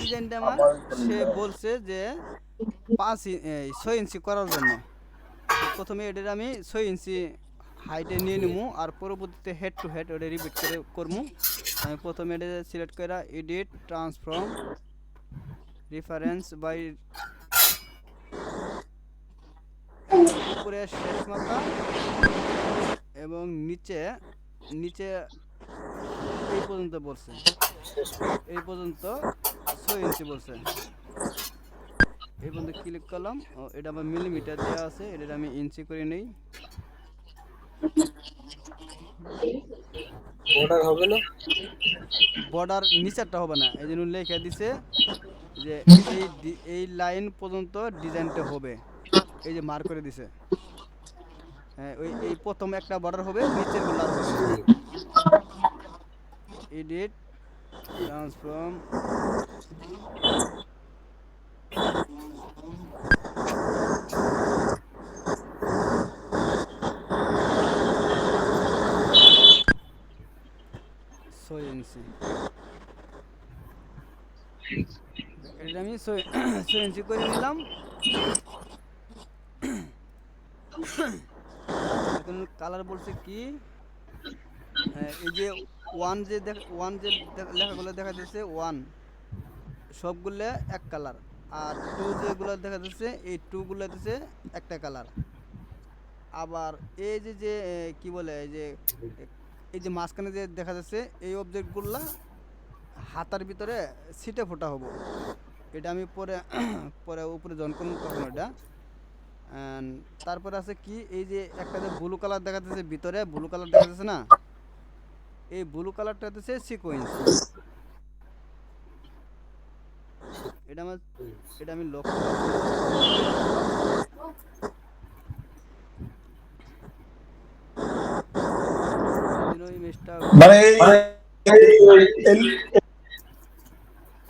ডিজাইনটা আমার সে বলছে যে 6 ইঞ্চি করার জন্য। তো প্রথমে এটার আমি 6 ইঞ্চি হাইটে নিয়ে নিবো, আর পরবর্তীতে হেড টু হেড ওটা রিপিট করে করবো। আমি প্রথমে এটা সিলেক্ট করে এডিট ট্রান্সফর্ম রেফারেন্স বাই, একবার উপরে শেষ মাথা এবং নিচে নিচে এই পর্যন্ত বলছে, এই পর্যন্ত 6 ইঞ্চি বলছে। এই পর্যন্ত ক্লিক করলাম। ও এটা আমার মিলিমিটার দেওয়া আছে, এটা আমি ইঞ্চি করে নেই। বর্ডার হবে না, বর্ডার নিচেরটা হবে না, এই জন্য লেখা দিছে যে এই লাইন পর্যন্ত ডিজাইনটা হবে, এই যে মার্ক করে দিছে। হ্যাঁ, ওই এই প্রথম একটা বর্ডার হবে, নিচের গুলো আর হবে না। এডিট ট্রান্সফর্ম ছয় ইঞ্চি, এটা আমি 6 ইঞ্চি করে নিলাম। এখন কালার বলছে কি, এই যে ওয়ান যে লেখাগুলো দেখা যাচ্ছে ওয়ান, সবগুলো এক কালার। আর টু যেগুলো দেখা যাচ্ছে এই টুগুলো হচ্ছে একটা কালার। আবার এই যে যে কি বলে, এই যে মাঝখানে যে দেখা যাচ্ছে এই অবজেক্টগুলা হাতার ভিতরে সিটে ফোটা হবো। এটা আমি পরে পরে উপরে জন করুন তখন এটা। তারপরে আছে কি, এই যে একটা যে ব্লু কালার দেখা যাচ্ছে ভিতরে, ব্লু কালার দেখা যাচ্ছে না, এই ব্লু কালারটা হচ্ছে সিকোয়েন্স। এটা আমার, এটা আমি লক করলাম। যদি ওই ইমেজটা, মানে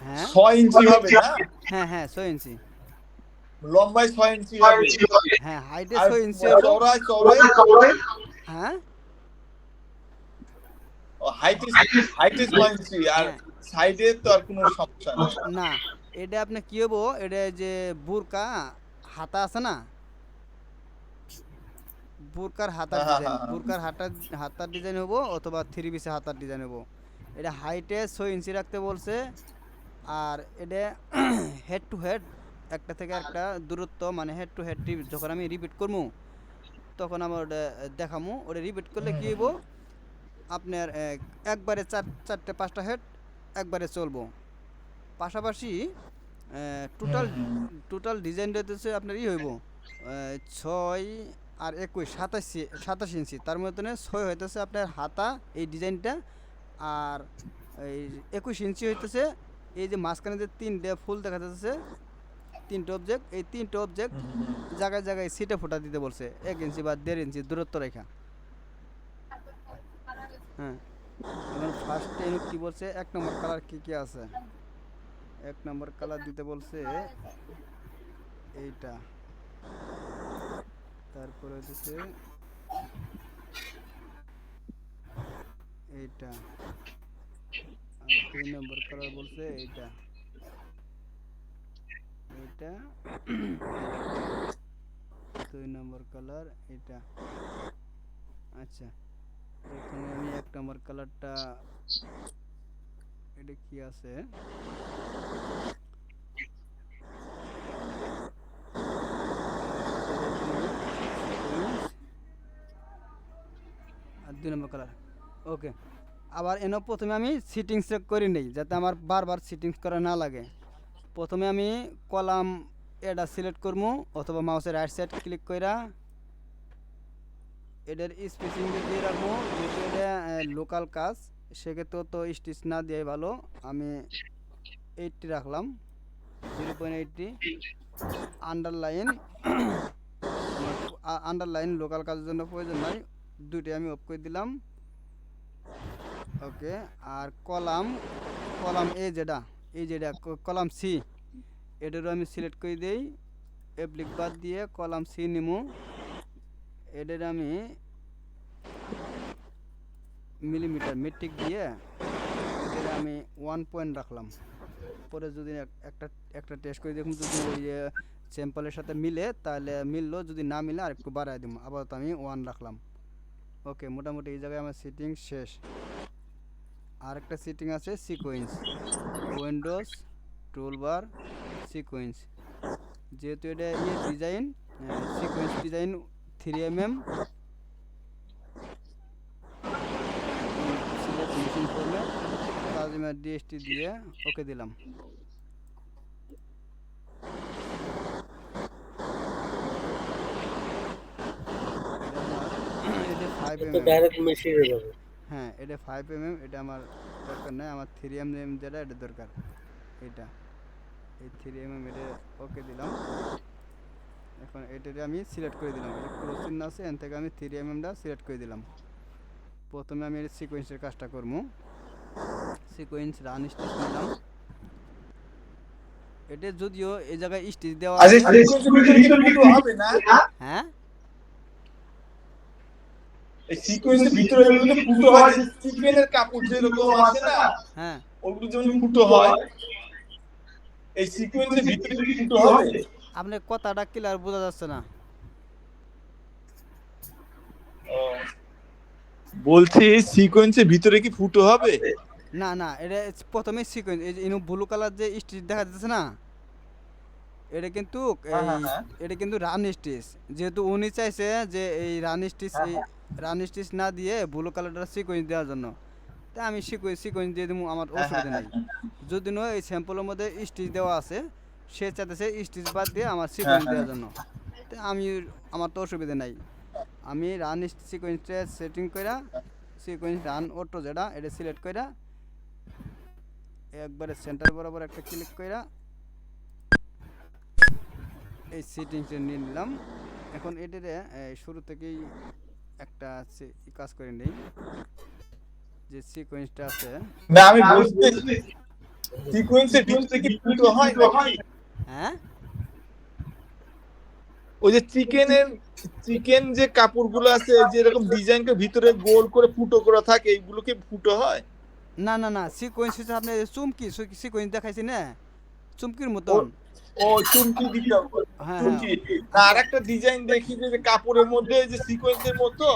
হ্যাঁ 6 ইঞ্চি হবে না, হ্যাঁ হ্যাঁ 6 ইঞ্চি, লম্বায় 6 ইঞ্চি হবে, হ্যাঁ হাইটে আর 6 ইঞ্চি হবে। চওড়ায় হ্যাঁ হাইটে 6 ইঞ্চি, আর হ্যাঁ সাইডে তো আর কোনো সমস্যা নেই। না, এটা আপনি কি হবো, এটা যে বুরকা হাতা আছে না, বুরকার হাতার হ্যাঁ হ্যাঁ ডিজাইন, হ্যাঁ হ্যাঁ। বুরকার হাতার ডিজাইন হবো, অথবা থ্রি পিসে হাতার ডিজাইন হবো। এটা হাইটে 6 ইঞ্চি রাখতে বলছে। আর এটা হেড টু হেড একটা থেকে একটা দূরত্ব, মানে হেড টু হেড যখন আমি রিপিট করবো তখন আমার ওটা দেখামো। ওটা রিপিট করলে কী হইব, আপনার একবারে চারটে পাঁচটা হেড একবারে চলবো। পাশাপাশি টোটাল টোটাল ডিজাইনটা হচ্ছে আপনার হইব 6 আর 21 27 ইঞ্চি, তার মধ্যে 6 হইতেছে আপনার হাতা এই ডিজাইনটা, আর এই 21 ইঞ্চি হইতেছে এই যে মাঝখানে যে তিনটে ফুল দেখা যাচ্ছে, তিনটে অবজেক্ট, এই তিনটে অবজেক্ট জায়গায় জায়গায় সিটে ফোটা দিতে বলছে 1 ইঞ্চি বা 1.5 ইঞ্চি দূরত্ব রেখা। হ্যাঁ, এখন ফার্স্টে কি বলছে, 1 নম্বর কালার কি আছে, 1 নম্বর কালার দিতে বলছে এইটা। তারপরে হচ্ছে এইটা, আর 2 নম্বর কালার বলছে এইটা, এইটা 2 নম্বর কালার এটা। আচ্ছা, এখানে আমি 1 নম্বর কালারটা, এটা কি আছে, আর 2 নম্বর কালার। ওকে, আবার এনে প্রথমে আমি সিটিংস চেক করে নেই, যাতে আমার বারবার সিটিংস করা না লাগে। প্রথমে আমি কলাম এটা সিলেক্ট করবো, অথবা মাউসের রাইট সাইড ক্লিক কইরা এটার স্পেসিং দিয়ে রাখবো। যেহেতু এটা লোকাল কাজ, সেক্ষেত্রে তো স্টিচ না দিয়ে ভালো। আমি 80 রাখলাম, 0.80। আন্ডারলাইন আন্ডারলাইন লোকাল কাজের জন্য প্রয়োজন নাই, দুইটাই আমি অফ করে দিলাম। ওকে, আর কলাম কলাম এই যেটা কলাম সি, এটারও আমি সিলেক্ট করে দিই, অ্যাপ্লিক বাদ দিয়ে কলাম সি নিমু। এটার আমি মিলিমিটার মেট্রিক দিয়ে এটার আমি 1 পয়েন্ট রাখলাম। পরে যদি একটা একটা টেস্ট করে দেখুন, যদি ওই স্যাম্পলের সাথে মিলে তাহলে মিললো, যদি না মিলে আর একটু বাড়ায় দিব। আপাতত আমি 1 রাখলাম। ওকে, মোটামুটি এই জায়গায় আমার সেটিং শেষ। আর একটা সেটিং আছে সিকোয়েন্স, উইন্ডোজ টুলবার সিকোয়েন্স। যেহেতু এটা design, sequence design 3mm select machine ফর্মে কাজমার ডিএসটি দিয়ে ওকে দিলাম। এটা 5mm। ডাইরেক্ট মেশিনে যাবে। হ্যাঁ, এটা 5mm, এটা আমার দরকার নাই, আমার 3mm যেটা এটা দরকার। এটা এই 3mm এটা ওকে দিলাম। এখন এটাকে আমি সিলেক্ট করে দিলাম, এটা ক্রস চিহ্ন আছে, এখান থেকে আমি 3mmটা সিলেক্ট করে দিলাম। প্রথমে আমি সিকোয়েন্সের কাজটা করবো। সিকোয়েন্স রান স্টিচ নিলাম। এটা যদিও এই জায়গায় স্টিচ দেওয়া আচ্ছা, আছে। সিকোয়েন্সের ভিতরে হবে না? হ্যাঁ, এই সিকোয়েন্সের ভিতরে যেগুলো ফুটো হয়, যে চিকেনের কাপড় যেরকম আছে না, হ্যাঁ, ওগুলো যেমন ফুটো হয়, এই সিকোয়েন্সের ভিতরে কি ফুটো হবে? আপনার কথাটা ক্লিয়ার বোঝা যাচ্ছে না। বলছি সিকোয়েন্সের ভিতরে কি ফুটো হবে? না না, এটা প্রথমে সিকোয়েন্স, এই যে ব্লু কালার যে স্টিচ দেখা যাচ্ছে না, এটা কিন্তু হ্যাঁ, এই হ্যাঁ, হ্যাঁ। এটা কিন্তু রান স্টিচ। যেহেতু উনি চাইছে যে এই রান স্টিচ, এই রান স্টিচ না দিয়ে ব্লু কালারটা সিকোয়েন্স দেওয়ার জন্য, তাই আমি সিকোয়েন্স দিয়ে দেবো, আমার হ্যাঁ, হ্যাঁ, অসুবিধা হ্যাঁ, নেই। যদি নয় এই স্যাম্পলের মধ্যে স্টিচ দেওয়া আছে, সে চাইতেছে স্টিচ বাদ দিয়ে আমার হ্যাঁ, সিকোয়েন্স হ্যাঁ। দেওয়ার জন্য, তাই আমার তো অসুবিধা নাই। আমি রান সিকোয়েন্সটা সেটিং কইরা, সিকোয়েন্স রান অটো যেটা এটা সিলেক্ট কইরা একবারে সেন্টার বরাবর একটা ক্লিক কইরা এই সেটিংসটা নিয়ে নিলাম। এখন এটারে শুরু থেকেই একটা কাজ করে নেই, যে সিকোয়েন্সটা আছে। না, আমি বলছি সিকোয়েন্সের ভিতরে কি ফুটো হয় নাকি? হ্যাঁ, ওই যে চিকেন যে কাপড়গুলো আছে, যে এরকম ডিজাইন করে ভিতরে গোল করে ফুটো করা থাকে, এইগুলো কি ফুটো হয়? না না না, সিকোয়েন্স হচ্ছে আপনি চুমকি সিকোয়েন্স দেখাইছি না, চুমকির ও, মতন। ও চুমকি দিতে হবে। হ্যাঁ হ্যাঁ, চুমকি। না, আর একটা ডিজাইন দেখি যে কাপড়ের মধ্যে যে সিকোয়েন্সের মতো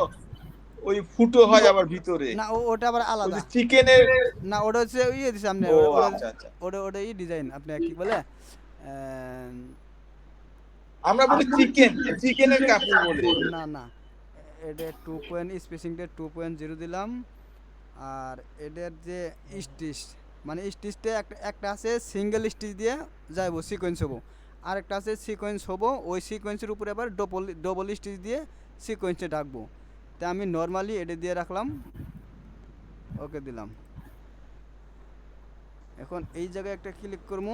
ওই ফুটো হয় আবার ভিতরে, না ওটা আবার ওই আলাদা। যে চিকেনের। না, ওটা হচ্ছে দিছে আপনি, ও, ওটা আচ্ছা আচ্ছা। ওটা ওটা ডিজাইন আপনি কি বলে, আমরা বলি চিকেনের কাপড় বলে। না না, এটা 2.0 দিলাম। আর এটার যে স্টিচ, মানে স্টিচটা একটা আছে সিঙ্গেল স্টিচ দিয়ে যাইব সিকোয়েন্স হবো, আর একটা আছে সিকোয়েন্স হবো, ওই সিকোয়েন্সের উপরে আবার ডবল স্টিচ দিয়ে সিকোয়েন্সে ডাকবো। তাই আমি নর্মালি এটা দিয়ে রাখলাম, ওকে দিলাম। এখন এই জায়গায় একটা ক্লিক করবো,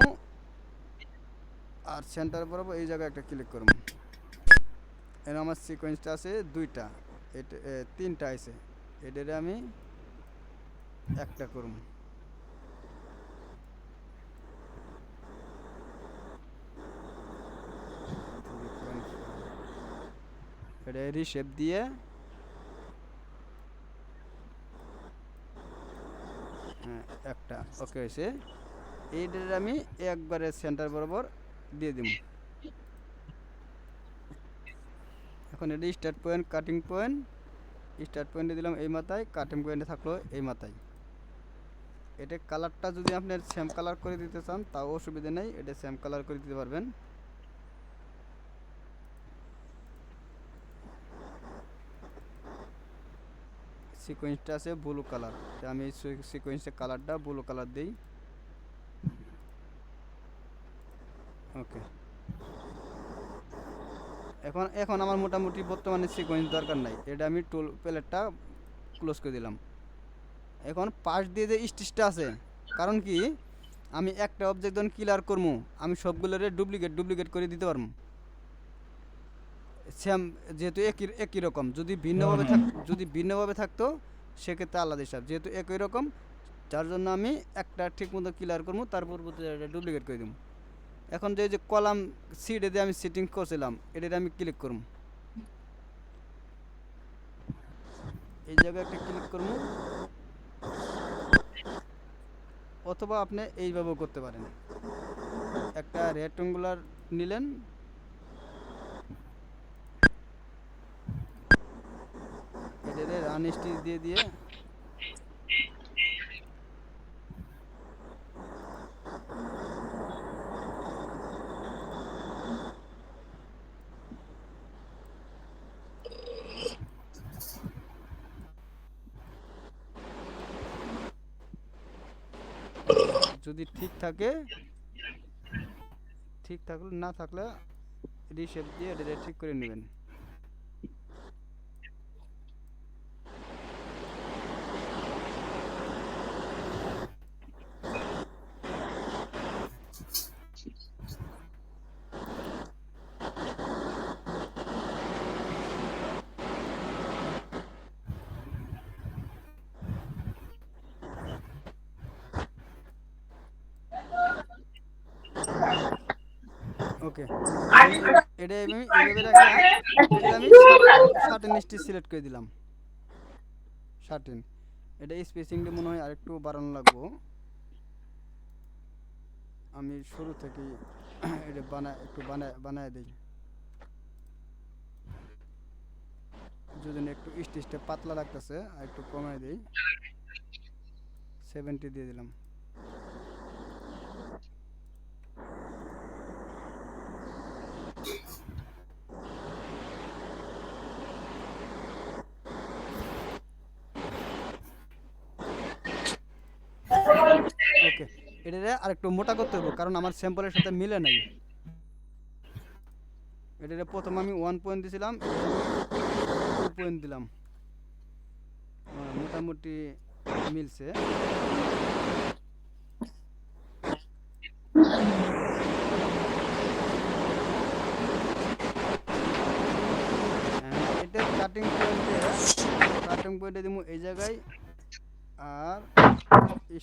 আর সেন্টার বরাবর এই জায়গায় একটা ক্লিক করবো। এর আমার সিকোয়েন্সটা আছে দুইটা, এটা তিনটা আছে, এটারে আমি একটা করব। এটা রিশেপ দিয়ে হ্যাঁ একটা ওকে হয়েছে। এইটার আমি একবারে সেন্টার বরাবর দিয়ে দিব। এখন এটা start point, cutting point, start পয়েন্টে দিলাম এই মাথায়, কাটিং পয়েন্টে থাকলো এই মাথায়। এটা কালারটা যদি আপনি সেম কালার করে দিতে চান তাও অসুবিধা নেই, এটা সেম কালার করে দিতে পারবেন। সিকোয়েন্সটা আছে ব্লু কালার, তো আমি সিকোয়েন্সের কালারটা ব্লু কালার দিই। ওকে, এখন এখন আমার মোটামুটি বর্তমানে সিকোয়েন্স দরকার নাই, এটা আমি টুল প্যালেটটা ক্লোজ করে দিলাম। এখন পাশ দিয়ে যে স্টিচটা আছে, কারণ কি আমি একটা অবজেক্ট যখন ক্লিয়ার করবো, আমি সবগুলোরে ডুপ্লিকেট করে দিতে পারবো সেম, যেহেতু একই রকম। যদি ভিন্নভাবে থাকতো সেক্ষেত্রে আলাদা হিসাব, যেহেতু একই রকম, যার জন্য আমি একটা ঠিক মতো ক্লিয়ার করবো, তারপর ডুপ্লিকেট করে দেবো। এখন যে কলাম সিডে দিয়ে আমি সেটিং করছিলাম, এটাতে আমি ক্লিক করব, এই জায়গায় একটা ক্লিক করবো। অথবা আপনি এইভাবেও করতে পারেন। একটা রেক্ট্যাঙ্গুলার নিলেন, এটারে রান স্টিচ দিয়ে দিয়ে যদি ঠিক থাকে, ঠিক থাকলে, না থাকলে রিশেপ দিয়ে এটারে ঠিক করে নেবেন। ওকে, এটা আমি এইভাবে রাখলাম। এটা আমি 13 স্টিচ সিলেক্ট করে দিলাম। 13। এটা স্পেসিংটা মনে হয় আরেকটু বাড়ানো লাগবো। আমি শুরু থেকেই এটা একটু বানায় দিই, যদি একটু স্টিচটা পাতলা লাগতেছে আর একটু কমায় দিই। 70 দিয়ে দিলাম। ওকে, এটারে আরেকটু মোটা করতে হবে কারণ আমার স্যাম্পলের সাথে মিলে নাই। এটারে প্রথম আমি 1 পয়েন্ট দিছিলাম, 2 পয়েন্ট দিলাম, মোটামুটি মিলছে। এটা কাটিং পয়েন্টে দিব এই জায়গায়, আর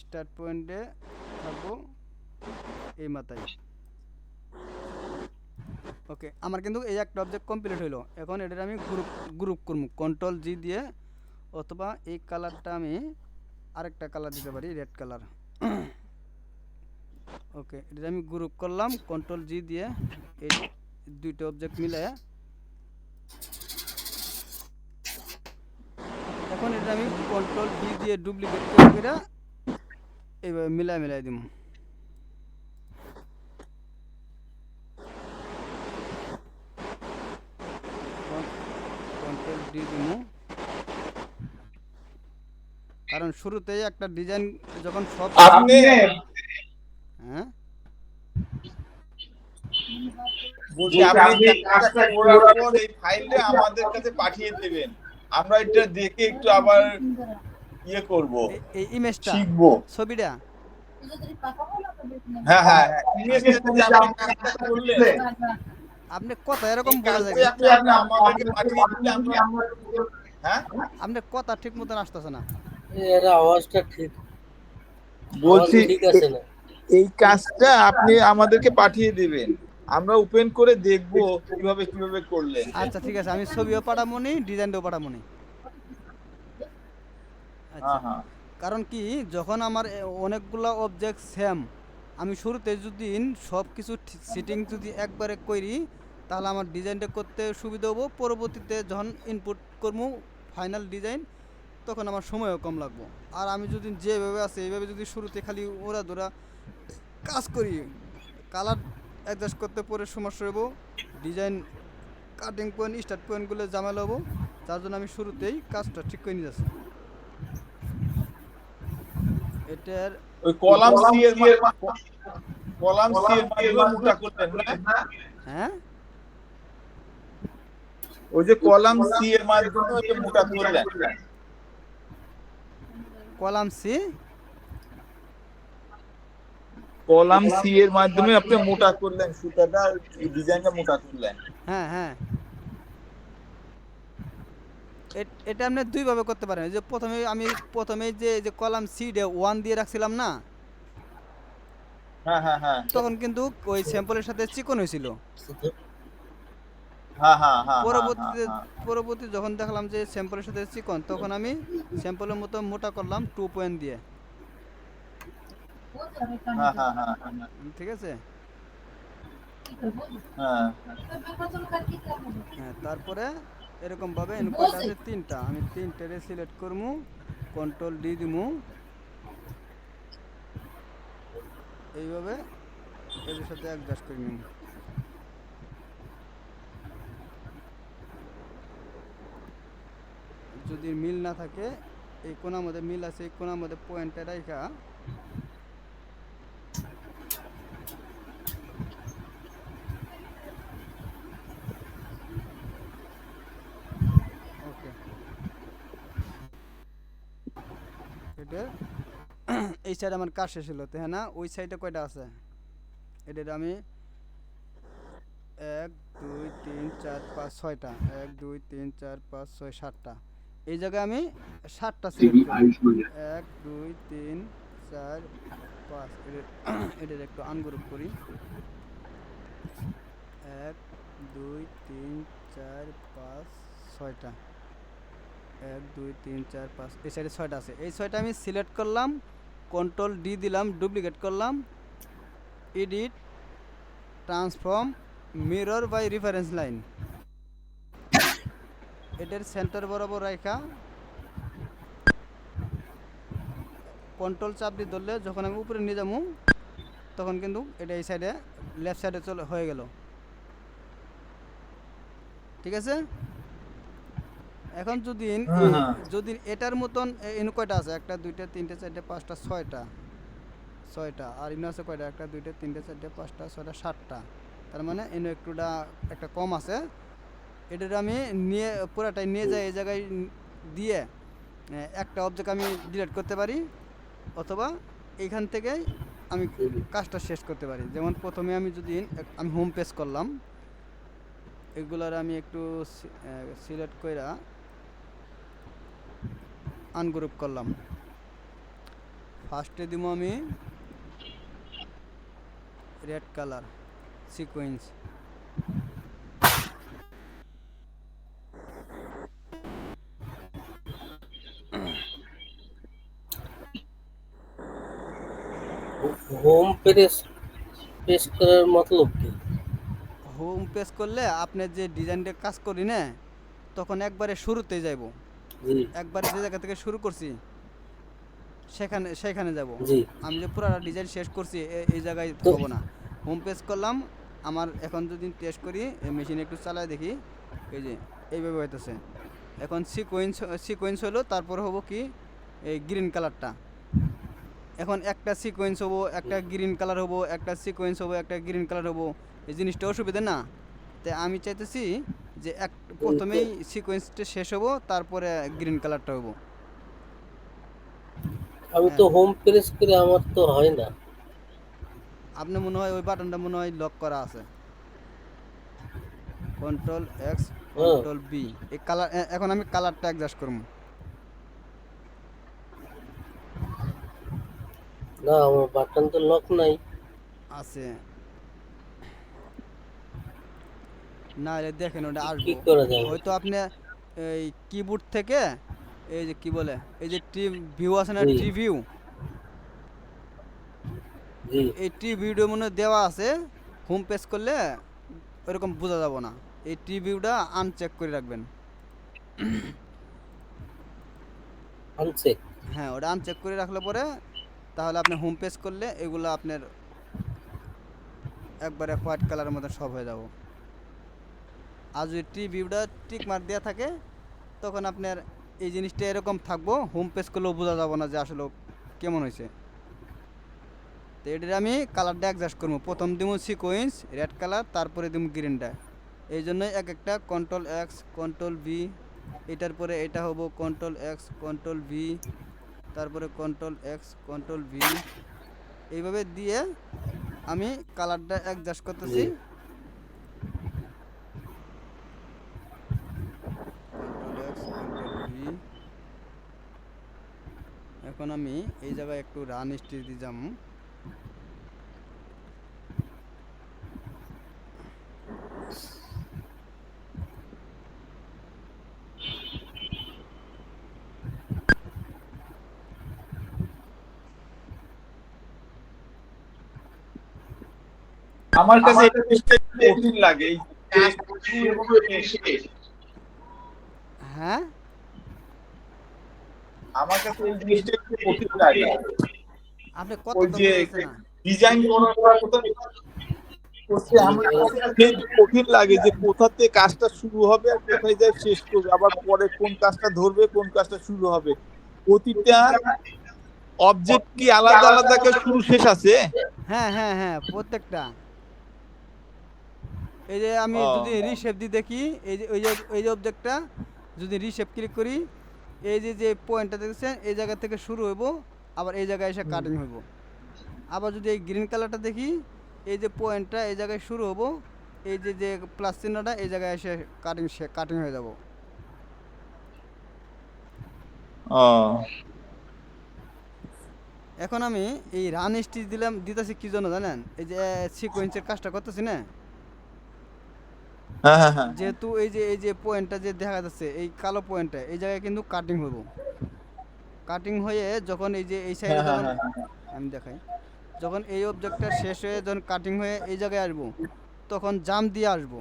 স্টার্ট পয়েন্টে থাকবো এই মাথায়। ওকে, আমার কিন্তু এই একটা অবজেক্ট কমপ্লিট হইলো। এখন এটার আমি গ্রুপ করবো কন্ট্রোল জি দিয়ে, অথবা এই কালারটা আমি আরেকটা কালার দিতে পারি, রেড কালার। ওকে, এটা আমি গ্রুপ করলাম কন্ট্রোল জি দিয়ে, এই দুইটা অবজেক্ট মিলে। এখন এটা আমি কন্ট্রোল ভি দিয়ে ডুপ্লিকেট করে এইভাবে মিলাই দিব। কন্ট্রোল ডি দিব, কারণ শুরুতেই একটা ডিজাইন যখন সব আপনি হ্যাঁ বলছি আপনি কাজটা করার পর এই ফাইলটা আমাদের কাছে পাঠিয়ে দেবেন, আমরা এটা দেখে একটু আবার ইয়ে করব, এই ইমেজটা, শিখবো। ছবিটা। হ্যাঁ হ্যাঁ হ্যাঁ, ইমেজটা যে আপনি কাজটা করলেন, আপনি কথা এরকম এই বোঝা যায় কাজটা না। আপনি আমাদেরকে পাঠিয়ে দিলে আমরা, হ্যাঁ আপনি কথা ঠিক মতন আসতেছে না। এর আওয়াজটা ঠিক বলছি ঠিক আছে না? এই কাজটা আপনি আমাদেরকে পাঠিয়ে দিবেন, আমরা ওপেন করে দেখবো কিভাবে কিভাবে করলেন। আচ্ছা ঠিক আছে, আমি ছবিও পাঠাবো নি, ডিজাইনটাও পাঠাবো নি। আচ্ছা, হ্যাঁ হ্যাঁ কারণ কি, যখন আমার অনেকগুলো অবজেক্ট সেম, আমি শুরুতে যদি সব কিছু সিটিং যদি একবারে করি, তাহলে আমার ডিজাইনটা করতে সুবিধা হবো। পরবর্তীতে যখন ইনপুট করবো ফাইনাল ডিজাইন, তখন আমার সময়ও কম লাগবো। আর আমি যদি যেভাবে আছে এইভাবে যদি শুরুতে খালি ওরা ধরা কাজ করি, কালার অ্যাডজাস্ট করতে পরে সমস্যা হবো, ডিজাইন কাটিং পয়েন্ট স্টার্ট পয়েন্টগুলো ঝামেলা হবো। তার জন্য আমি শুরুতেই কাজটা ঠিক করে নিয়ে যাচ্ছি। এটার ওই কলাম সি এর মাধ্যমে মোটা করলেন না? হ্যাঁ, ওই যে কলাম সি এর মাধ্যমে ওই যে মোটা করলেন, কলাম সি, কলাম সি এর মাধ্যমে আপনি মোটা করলেন সুতাটা, ডিজাইনটা মোটা করলেন। হ্যাঁ হ্যাঁ, এটা আপনি দুইভাবে করতে পারেন। এই যে প্রথমে যে কলাম সি ডে 1 দিয়ে রাখছিলাম না, হ্যাঁ হ্যাঁ হ্যাঁ তখন কিন্তু ওই স্যাম্পলের সাথে চিকন হয়েছিল। হ্যাঁ হ্যাঁ হ্যাঁ পরবর্তীতে পরবর্তী যখন দেখলাম যে স্যাম্পলের সাথে চিকন, তখন আমি স্যাম্পলের মতো মোটা করলাম 2 পয়েন্ট দিয়ে। হ্যাঁ হ্যাঁ হ্যাঁ হ্যাঁ ঠিক আছে। হ্যাঁ হ্যাঁ, তারপরে এরকম ভাবে এন কয়টা আছে, তিনটা, আমি তিনটারে সিলেক্ট করবো, কন্ট্রোল ডি দিমু, এইভাবে এদের সাথে অ্যাডজাস্ট করে নিব। যদি মিল না থাকে, এই কোণার মধ্যে মিল আছে, এই কোণার মধ্যে পয়েন্টটা রাখা ওকে, এটা এই সাইড আমার কাজ শেষ হলো, তাই না? ওই সাইডে কয়টা আছে, এটা আমি 1 2 3 4 5 6টা, 1 2 3 4 5 6 7টা, এই জায়গায় আমি 7টা সিলেক্ট করি, 1 2 3 4 5, এটার একটু আনগ্রুপ করি, 1 2 3 4 5 6টা, 1 2 3 4 5, এই সাইডে 6টা আছে, এই 6টা আমি সিলেক্ট করলাম, কন্ট্রোল ডি দিলাম, ডুপ্লিকেট করলাম, edit, transform, mirror by reference line, এটার সেন্টার বরাবর রাখা কন্ট্রোল চাপ দিয়ে ধরলে যখন আমি উপরে নিয়ে যাবো তখন কিন্তু এটা এই সাইডে লেফট সাইডে চলে হয়ে গেল। ঠিক আছে। এখন যদি যদি এটার মতন ইন কয়টা আছে, 1 2 3 4 5 6টা, 6টা, আর ইন আছে কয়টা, 1 2 3 4 5 6টা 7টা, তার মানে ইন একটুটা একটা কম আছে, এটার আমি নিয়ে পুরাটাই নিয়ে যাই এই জায়গায় দিয়ে একটা অবজেক্ট আমি ডিলিট করতে পারি, অথবা এইখান থেকেই আমি কাজটা শেষ করতে পারি। যেমন প্রথমে আমি যদি আমি হোম পেজ করলাম, এগুলার আমি একটু সিলেক্ট কইরা আনগ্রুপ করলাম, ফার্স্টে দিব আমি red colour sequence, home page page করার মতলব কি? হোম পেজ করলে আপনি যে ডিজাইনটা কাজ করি না, তখন একবারে শুরুতে যাইব, জি একবারে যে জায়গা থেকে শুরু করছি সেখানে যাব। জি। আমি যে পুরো ডিজাইন শেষ করছি এই জায়গায় তো হবো না। হোম পেজ করলাম, আমার এখন যদি টেস্ট করি, এই মেশিনে একটু চালায় দেখি, এই যে এইভাবে হইতেছে। এখন সিকোয়েন্স হলো, তারপর হবো কি এই গ্রিন কালারটা, এখন একটা সিকোয়েন্স হবো, একটা গ্রিন কালার হবো, একটা সিকোয়েন্স হবো, একটা গ্রিন কালার হবো, এই জিনিসটা অসুবিধা না। তাই আমি চাইতেছি যে প্রথমেই সিকোয়েন্সটা শেষ হবো, তারপরে গ্রিন কালারটা হবো। আমি হ্যাঁ, তো হোম পেজ করে আমার তো হয় না। আপনি মনে হয় ওই বাটনটা মনে হয় লক করা আছে, কন্ট্রোল এক্স হ্যাঁ কন্ট্রোল বি, এই কালার, এখন আমি কালারটা অ্যাডজাস্ট করবো। না, আমার বাটন তো লক নাই। আছে না, এলে দেখেন ওটা কি আসবো, করা যাবে? হয়তো আপনি এই কিবোর্ড থেকে এই যে কি বলে, এই যে ট্রি ভিউ আছে না, জি ট্রি ভিউ, জি। এই ট্রি ভিউটা মনে হয় দেওয়া আছে, হোম পেজ করলে ওরকম বোঝা যাব না, এই ট্রি ভিউটা আনচেক করে রাখবেন। আনছে। হ্যাঁ, ওটা আনচেক করে রাখলে পরে তাহলে আপনি হোম পেজ করলে এগুলো আপনার একবারে হোয়াইট কালারের মধ্যে সব হয়ে যাব। আর যদি ট্রি ভিউটা টিক মার্ক দেওয়া থাকে, তখন আপনার এই জিনিসটা এরকম থাকবো, হোম পেজ করলেও বোঝা যাব না যে আসলে কেমন হয়েছে। তো এটার আমি কালারটা অ্যাডজাস্ট করবো, প্রথম দিব সিকোয়েন্স রেড কালার, তারপরে দিব গ্রিনটা, এই জন্যই এক একটা কন্ট্রোল এক্স কন্ট্রোল ভি, এটার পরে এটা হবো কন্ট্রোল এক্স কন্ট্রোল ভি, তারপরে কন্ট্রোল এক্স কন্ট্রোল ভি, এইভাবে দিয়ে আমি কালারটা অ্যাডজাস্ট করতেছি, জি কন্ট্রোল এক্স কন্ট্রোল ভি। এখন আমি এই জায়গায় একটু রান স্টিচ দিয়ে যাম, আমার কাছে এই জিনিসটা একটু কঠিন লাগে, এই কাজটা শুরু এবং শেষ। হ্যাঁ, আমার কাছে এই জিনিসটা একটু কঠিন লাগে, আপনি ওই কথা তো যে বুঝতেছে না। ডিজাইন করাটা করতে আমার কাছে একটু কঠিন লাগে যে কোথাতে কাজটা শুরু হবে আর কোথায় যায় শেষ করবে, আবার পরে কোন কাজটা ধরবে কোন কাজটা শুরু হবে। প্রতিটা অবজেক্ট কি আলাদা আলাদা করে শুরু শেষ আছে? হ্যাঁ হ্যাঁ হ্যাঁ, প্রত্যেকটা। এই যে আমি যদি ও রিশেপ দিয়ে দেখি, এই যে অবজেক্টটা যদি রিশেপ ক্লিক করি, এই যে যে পয়েন্টটা দেখছেন এই জায়গা থেকে শুরু হইব, আবার এই জায়গায় এসে কাটিং হইব। আবার যদি এই গ্রিন কালারটা দেখি, এই যে পয়েন্টটা এই জায়গায় শুরু হবো, এই যে যে প্লাস চিহ্নটা এই জায়গায় এসে কাটিং হয়ে যাব। ও এখন আমি এই রান স্টিচ দিতেছি কি জন্য জানেন? এই যে সিকোয়েন্সের কাজটা করতেছি না, হ্যাঁ হ্যাঁ হ্যাঁ যেহেতু এই যে পয়েন্টটা যে দেখা যাচ্ছে এই কালো পয়েন্টটা এই জায়গায় কিন্তু কাটিং হইব। কাটিং হয়ে যখন এই যে এই সাইডে হ্যাঁ হ্যাঁ যখন হ্যাঁ আমি দেখাই, যখন এই অবজেক্টটা শেষ হয়ে যখন কাটিং হয়ে এই জায়গায় আসবো, তখন জাম দিয়ে আসবো।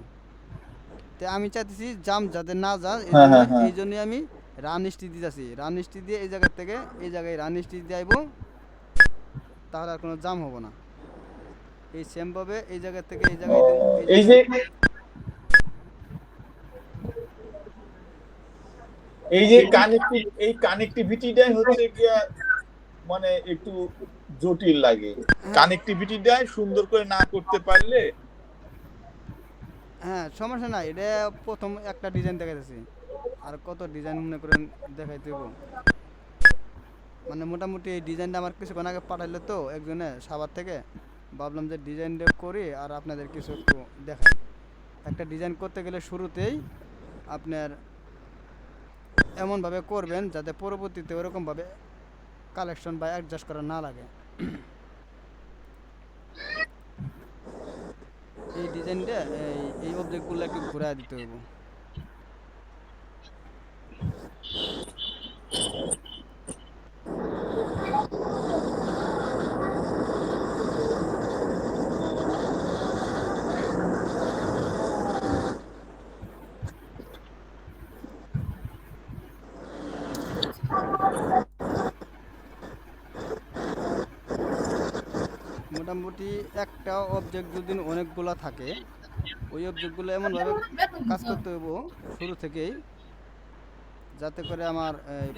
তো আমি চাইতেছি জাম যাতে না যায়, এই হ্যাঁ জন্য হ্যাঁ হ্যাঁ এই জন্যই আমি রান স্টিচ দিতেছি। রান স্টিচ দিয়ে এই জায়গা থেকে এই জায়গায় রান স্টিচ দিয়ে আইবো, তাহলে আর কোনো জাম হবো না। এই সেমভাবে এই জায়গা থেকে এই জায়গায় দেবো, এই এই জায়গায়। যে এই যে এই কানেক্টিভিটিটাই হচ্ছে গিয়া মানে একটু জটিল লাগে, হ্যাঁ কানেক্টিভিটিটাই সুন্দর করে না করতে পারলে। হ্যাঁ, সমস্যা নাই। এটা প্রথম একটা ডিজাইন দেখাইতেছি, আর কত ডিজাইন মনে করেন দেখাইতে হইব। মানে মোটামুটি এই ডিজাইনটা আমার কিছুক্ষণ আগে পাঠাইলো তো একজনে সাভার থেকে, ভাবলাম যে ডিজাইনটা করি আর আপনাদের কিছু একটু দেখাই। একটা ডিজাইন করতে গেলে শুরুতেই আপনার এমনভাবে করবেন যাতে পরবর্তীতে ওরকমভাবে কালেকশন বা অ্যাডজাস্ট করা না লাগে। এই ডিজাইনটা এই অবজেক্টগুলো একটু ঘুরায় দিতে হইব। মোটামুটি একটা অবজেক্ট যদি অনেকগুলা থাকে, ওই অবজেক্টগুলো এমনভাবে কাজ করতে হইব শুরু থেকেই, যাতে করে আমার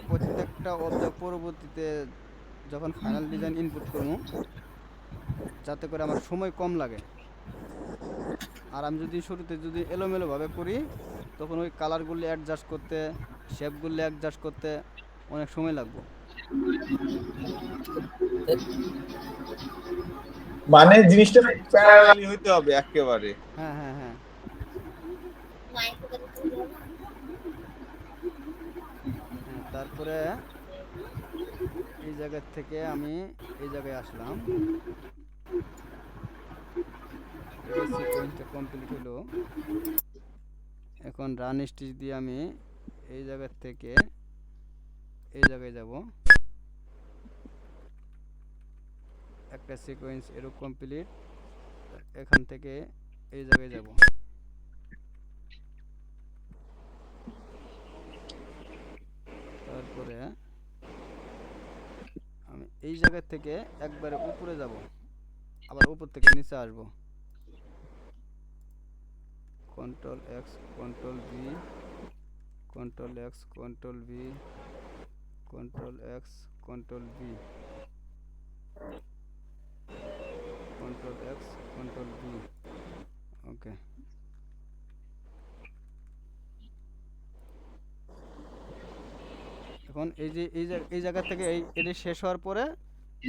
প্রত্যেকটা অবজেক্ট পরবর্তীতে যখন ফাইনাল ডিজাইন ইনপুট করবো, যাতে করে আমার সময় কম লাগে। আর আমি যদি শুরুতে যদি এলোমেলোভাবে করি, তখন ওই কালারগুলো অ্যাডজাস্ট করতে, শেপগুলো অ্যাডজাস্ট করতে অনেক সময় লাগবে। মানে জিনিসটা প্যারালালি হইতে হবে একেবারে। হ্যাঁ হ্যাঁ হ্যাঁ হ্যাঁ, তারপরে এই জায়গার থেকে আমি এই জায়গায় আসলাম। এটা সিকোয়েন্সটা কমপ্লিট হলো। এখন রান স্টিচ দিয়ে আমি এই জায়গার থেকে এই জায়গায় যাব। একটা সিকোয়েন্স এরকম কমপ্লিট, এখান থেকে এই জায়গায় যাব। তারপরে আমি এই জায়গা থেকে একবারে উপরে যাব, আবার উপর থেকে নিচে আসব। Control X, control V, control X, control V, control X, control V, control X, control V. Okay, এখন এই জায়গা থেকে এটি শেষ হওয়ার পরে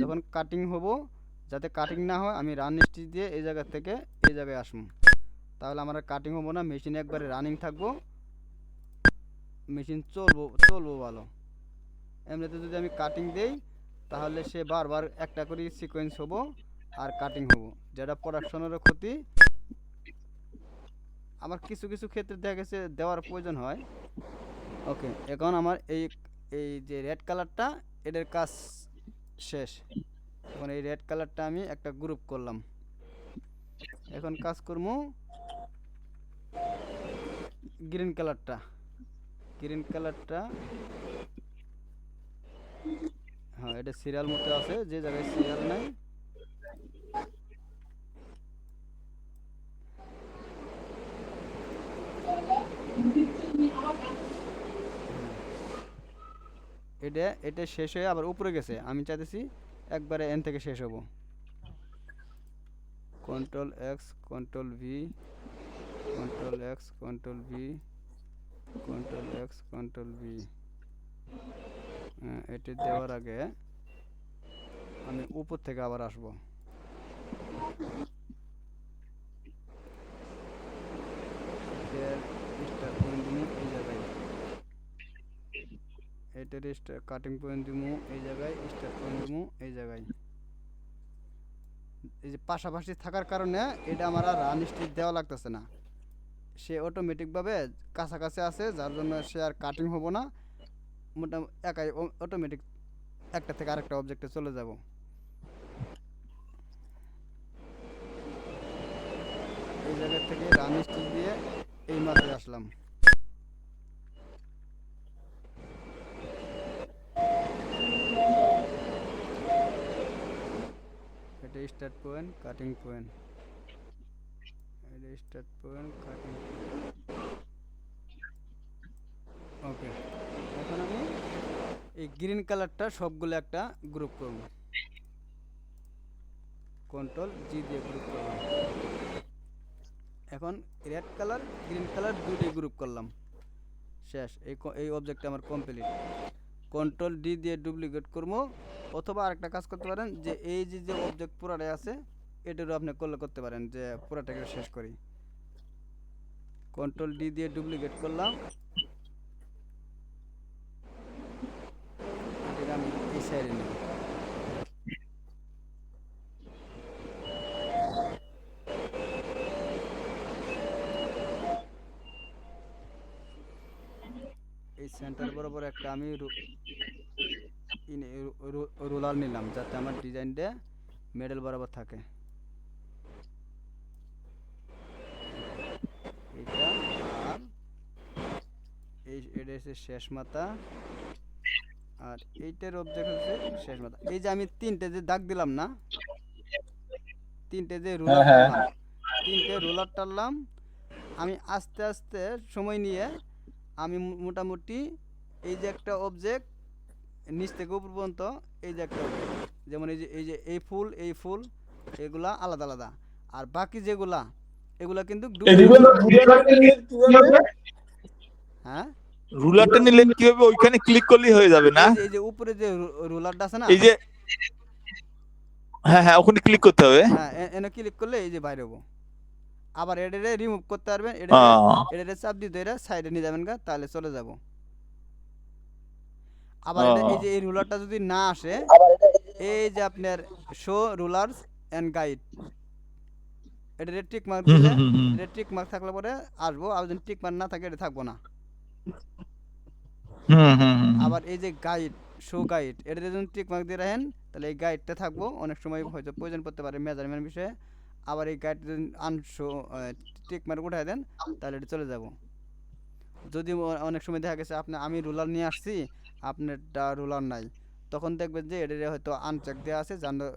যখন কাটিং হব, যাতে কাটিং না হয় আমি রান স্টিচ দিয়ে এই জায়গা থেকে এই জায়গায় আসবো। তাহলে আমার কাটিং হবো না, মেশিন একবারে রানিং থাকবো, মেশিন চলবো ভালো। এমনিতে যদি আমি কাটিং দেই, তাহলে সে বারবার একটা করে সিকোয়েন্স হবো আর কাটিং হবো, যেটা প্রোডাকশনেরও ক্ষতি। আমার কিছু কিছু ক্ষেত্রে দেখা গেছে দেওয়ার প্রয়োজন হয়। ওকে, এখন আমার এই এই যে রেড কালারটা, এদের কাজ শেষ। এখন এই রেড কালারটা আমি একটা গ্রুপ করলাম। এখন কাজ করবো গ্রিন কালারটা হ্যাঁ এটা সিরিয়াল মতো আছে, যে জায়গায় সিরিয়াল নাই এটা শেষ হয়ে আবার উপরে গেছে, আমি চাইতেছি একবারে এন থেকে শেষ হবো। Control X control V control X control V control X control V. এটি দেওয়ার আগে আমি উপর থেকে আবার আসবো। স্টার্ট পয়েন্ট দিমু এই জায়গায়, এটার কাটিং পয়েন্ট দিমু এই জায়গায়, স্টার্ট পয়েন্ট দিমু এই জায়গায়। এই যে পাশাপাশি থাকার কারণে এটা আমার আর রান স্টিচ দেওয়া লাগতেছে না, সে অটোমেটিকভাবে কাছাকাছি আছে, যার জন্য সে আর কাটিং হবো না, মোটামুটি একাই অটোমেটিক একটা থেকে আরেকটা অবজেক্টে চলে যাব। এই জায়গা থেকে রান স্টিচ দিয়ে এই মাত্র আসলাম। এটা স্টার্ট পয়েন্ট কাটিং পয়েন্ট, এটা স্টার্ট পয়েন্ট কাটিং পয়েন্ট। ওকে, এখন আমি এই গ্রিন কালারটা সবগুলো একটা গ্রুপ করব, কন্ট্রোল জি দিয়ে গ্রুপ করলাম। এখন রেড কালার গ্রিন কালার দুটোই গ্রুপ করলাম, শেষ। এই অবজেক্টটা আমার কমপ্লিট। কন্ট্রোল ডি দিয়ে ডুপ্লিকেট করবো, অথবা আরেকটা কাজ করতে পারেন যে এই যে অবজেক্ট পুরাটাই আছে এটারও আপনি করতে পারেন যে পুরাটাকে শেষ করি। কন্ট্রোল ডি দিয়ে ডুপ্লিকেট করলাম, এটাকে আমি এই সাইডে নেব। এই সেন্টার বরাবর একটা আমি রোলার নিলাম, যাতে আমার ডিজাইনটা মেডেল বরাবর থাকে। এটা আর এটা হচ্ছে শেষ মাথা, আর এইটার অবজেক্ট হচ্ছে শেষ মাথা। এই যে আমি তিনটে যে দাগ দিলাম না, তিনটে যে রোলার টানলাম, তিনটে রোলার টানলাম আমি আস্তে আস্তে সময় নিয়ে আমি মোটামুটি এই যে একটা অবজেক্ট নিচ থেকে উপর পর্যন্ত, এই যে একটা অবজেক্ট, যেমন এই যে এই ফুল এগুলা আলাদা আলাদা, আর বাকি যেগুলা এগুলা কিন্তু হ্যাঁ রুলারটা নিলে কি হবে, ওইখানে ক্লিক করলেই হয়ে যাবে না? এই যে উপরে যে রুলারটা আছে না, এই যে হ্যাঁ ওখানে ক্লিক করতে হবে। হ্যাঁ এনে ক্লিক করলে এই যে বাইরে হবো। আবার এটারে রিমুভ করতে পারবেন, এটারে চাপ দিতে এটা সাইডে নিয়ে যাবেন গা, তাহলে চলে যাব। আবার এই যে এই রুলারটা যদি না আসে, এই যে আপনার শো রুলারস এন্ড গাইড, এটা টিক মার্ক দিলে, এটা টিক মার্ক থাকলে পরে আসবো, আর যদি টিক মার্ক না থাকে এটা থাকবো না। আবার এই যে গাইড শো গাইড, এটা যদি টিক মার্ক দিয়ে রাখেন তাহলে এই গাইডটা থাকবো, অনেক সময় হয়তো প্রয়োজন পড়তে পারে মেজারমেন্ট বিষয়ে। আবার এই গাইড যদি আনশো টিক মার্ক উঠাই দেন তাহলে এটা চলে যাব। যদি অনেক সময় দেখা গেছে আমি রুলার নিয়ে আসছি, আপনারটা রুলার নাই, তখন দেখবেন যে এটা হয়তো আনচেক দেওয়া আছে,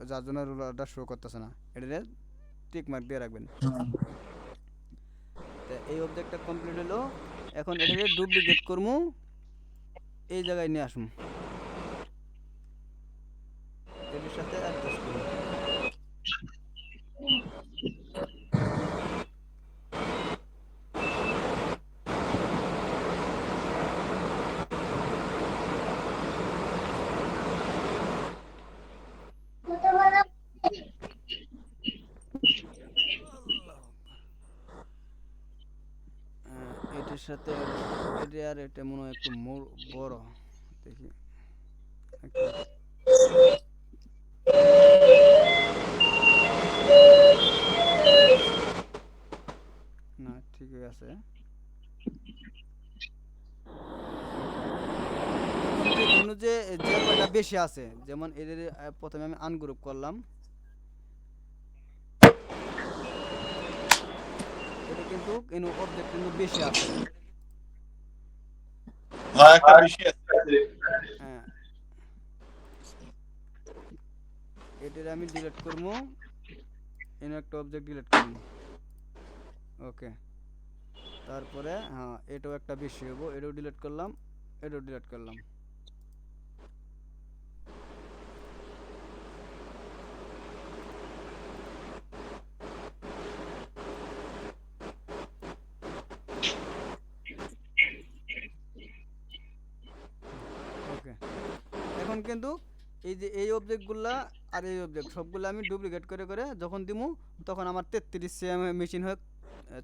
যার জন্য রুলারটা শো করতেছে না, এটা টিক মার্ক দিয়ে রাখবেন। তো এই অবজেক্টটা কমপ্লিট হলো। এখন এটাকে ডুপ্লিকেট করবো, এই জায়গায় নিয়ে আসুন, এর সাথে অ্যাডজাস্ট করুন। এটার সাথে এটা আর এটা মনে হয় একটু বড়, দেখি না ঠিকই আছে। যে কয়টা বেশি আছে, যেমন এদের প্রথমে আমি আনগ্রুপ করলাম, কিন্তু অবজেক্ট কিন্তু বেশি আছে। হ্যাঁ, একটা বেশি আছে। হ্যাঁ, এটার আমি ডিলিট করবো, একটা অবজেক্ট ডিলিট করবো। ওকে, তারপরে হ্যাঁ এটাও একটা বেশি হবো, এটাও ডিলিট করলাম, এটাও ডিলিট করলাম। ওকে, এখন কিন্তু এই যে এই অবজেক্টগুলা আর এই অবজেক্ট সবগুলো আমি ডুপ্লিকেট করে করে যখন দিমু, তখন আমার 33 সিএম মেশিন হোক,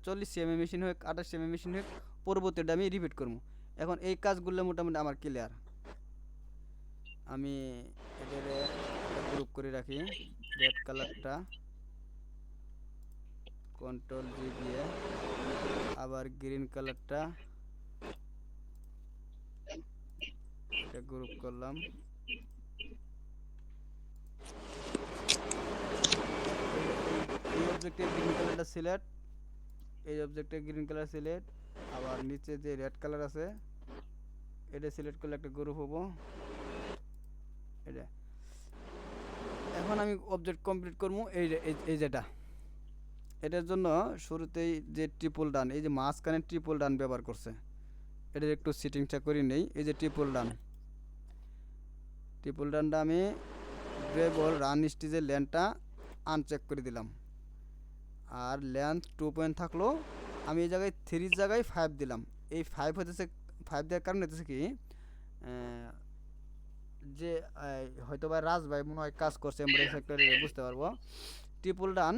40 সিএম মেশিন হোক, 28 সিএম মেশিন হোক, পরবর্তীটা আমি রিপিট করবো। এখন এই কাজগুলো মোটামুটি আমার ক্লিয়ার। আমি এদের গ্রুপ করে রাখি, রেড কালারটা কন্ট্রোল জি দিয়ে, আবার গ্রিন কালারটা এটা গ্রুপ করলাম। এই অবজেক্টে গ্রিন কালারটা সিলেক্ট, এই অবজেক্টে গ্রিন কালার সিলেক্ট, আবার নিচে যে রেড কালার আছে এটা সিলেক্ট করলে একটা গ্রুপ হবো এটা। এখন আমি অবজেক্ট কমপ্লিট করবো এই যেটা, এটার জন্য শুরুতেই যে ট্রিপল ডান, এই যে মাঝখানে ট্রিপল ডান ব্যবহার করছে, এটার একটু সেটিংসটা করে নেই। এই যে ট্রিপল ডানটা আমি গ্রেবল রান স্টিজের ল্যান্ডটা আনচেক করে দিলাম, আর লেন্থ 2 পয়েন্ট থাকলো, আমি এই জায়গায় 3 জায়গায় 5 দিলাম। এই 5 হতেছে, 5 দেওয়ার কারণ হতেছে কি, যে হয়তো বা রাজ ভাই মনে হয় কাজ করছে এমব্রয়ডারি সেক্টরে, বুঝতে পারবো। ট্রিপল ডান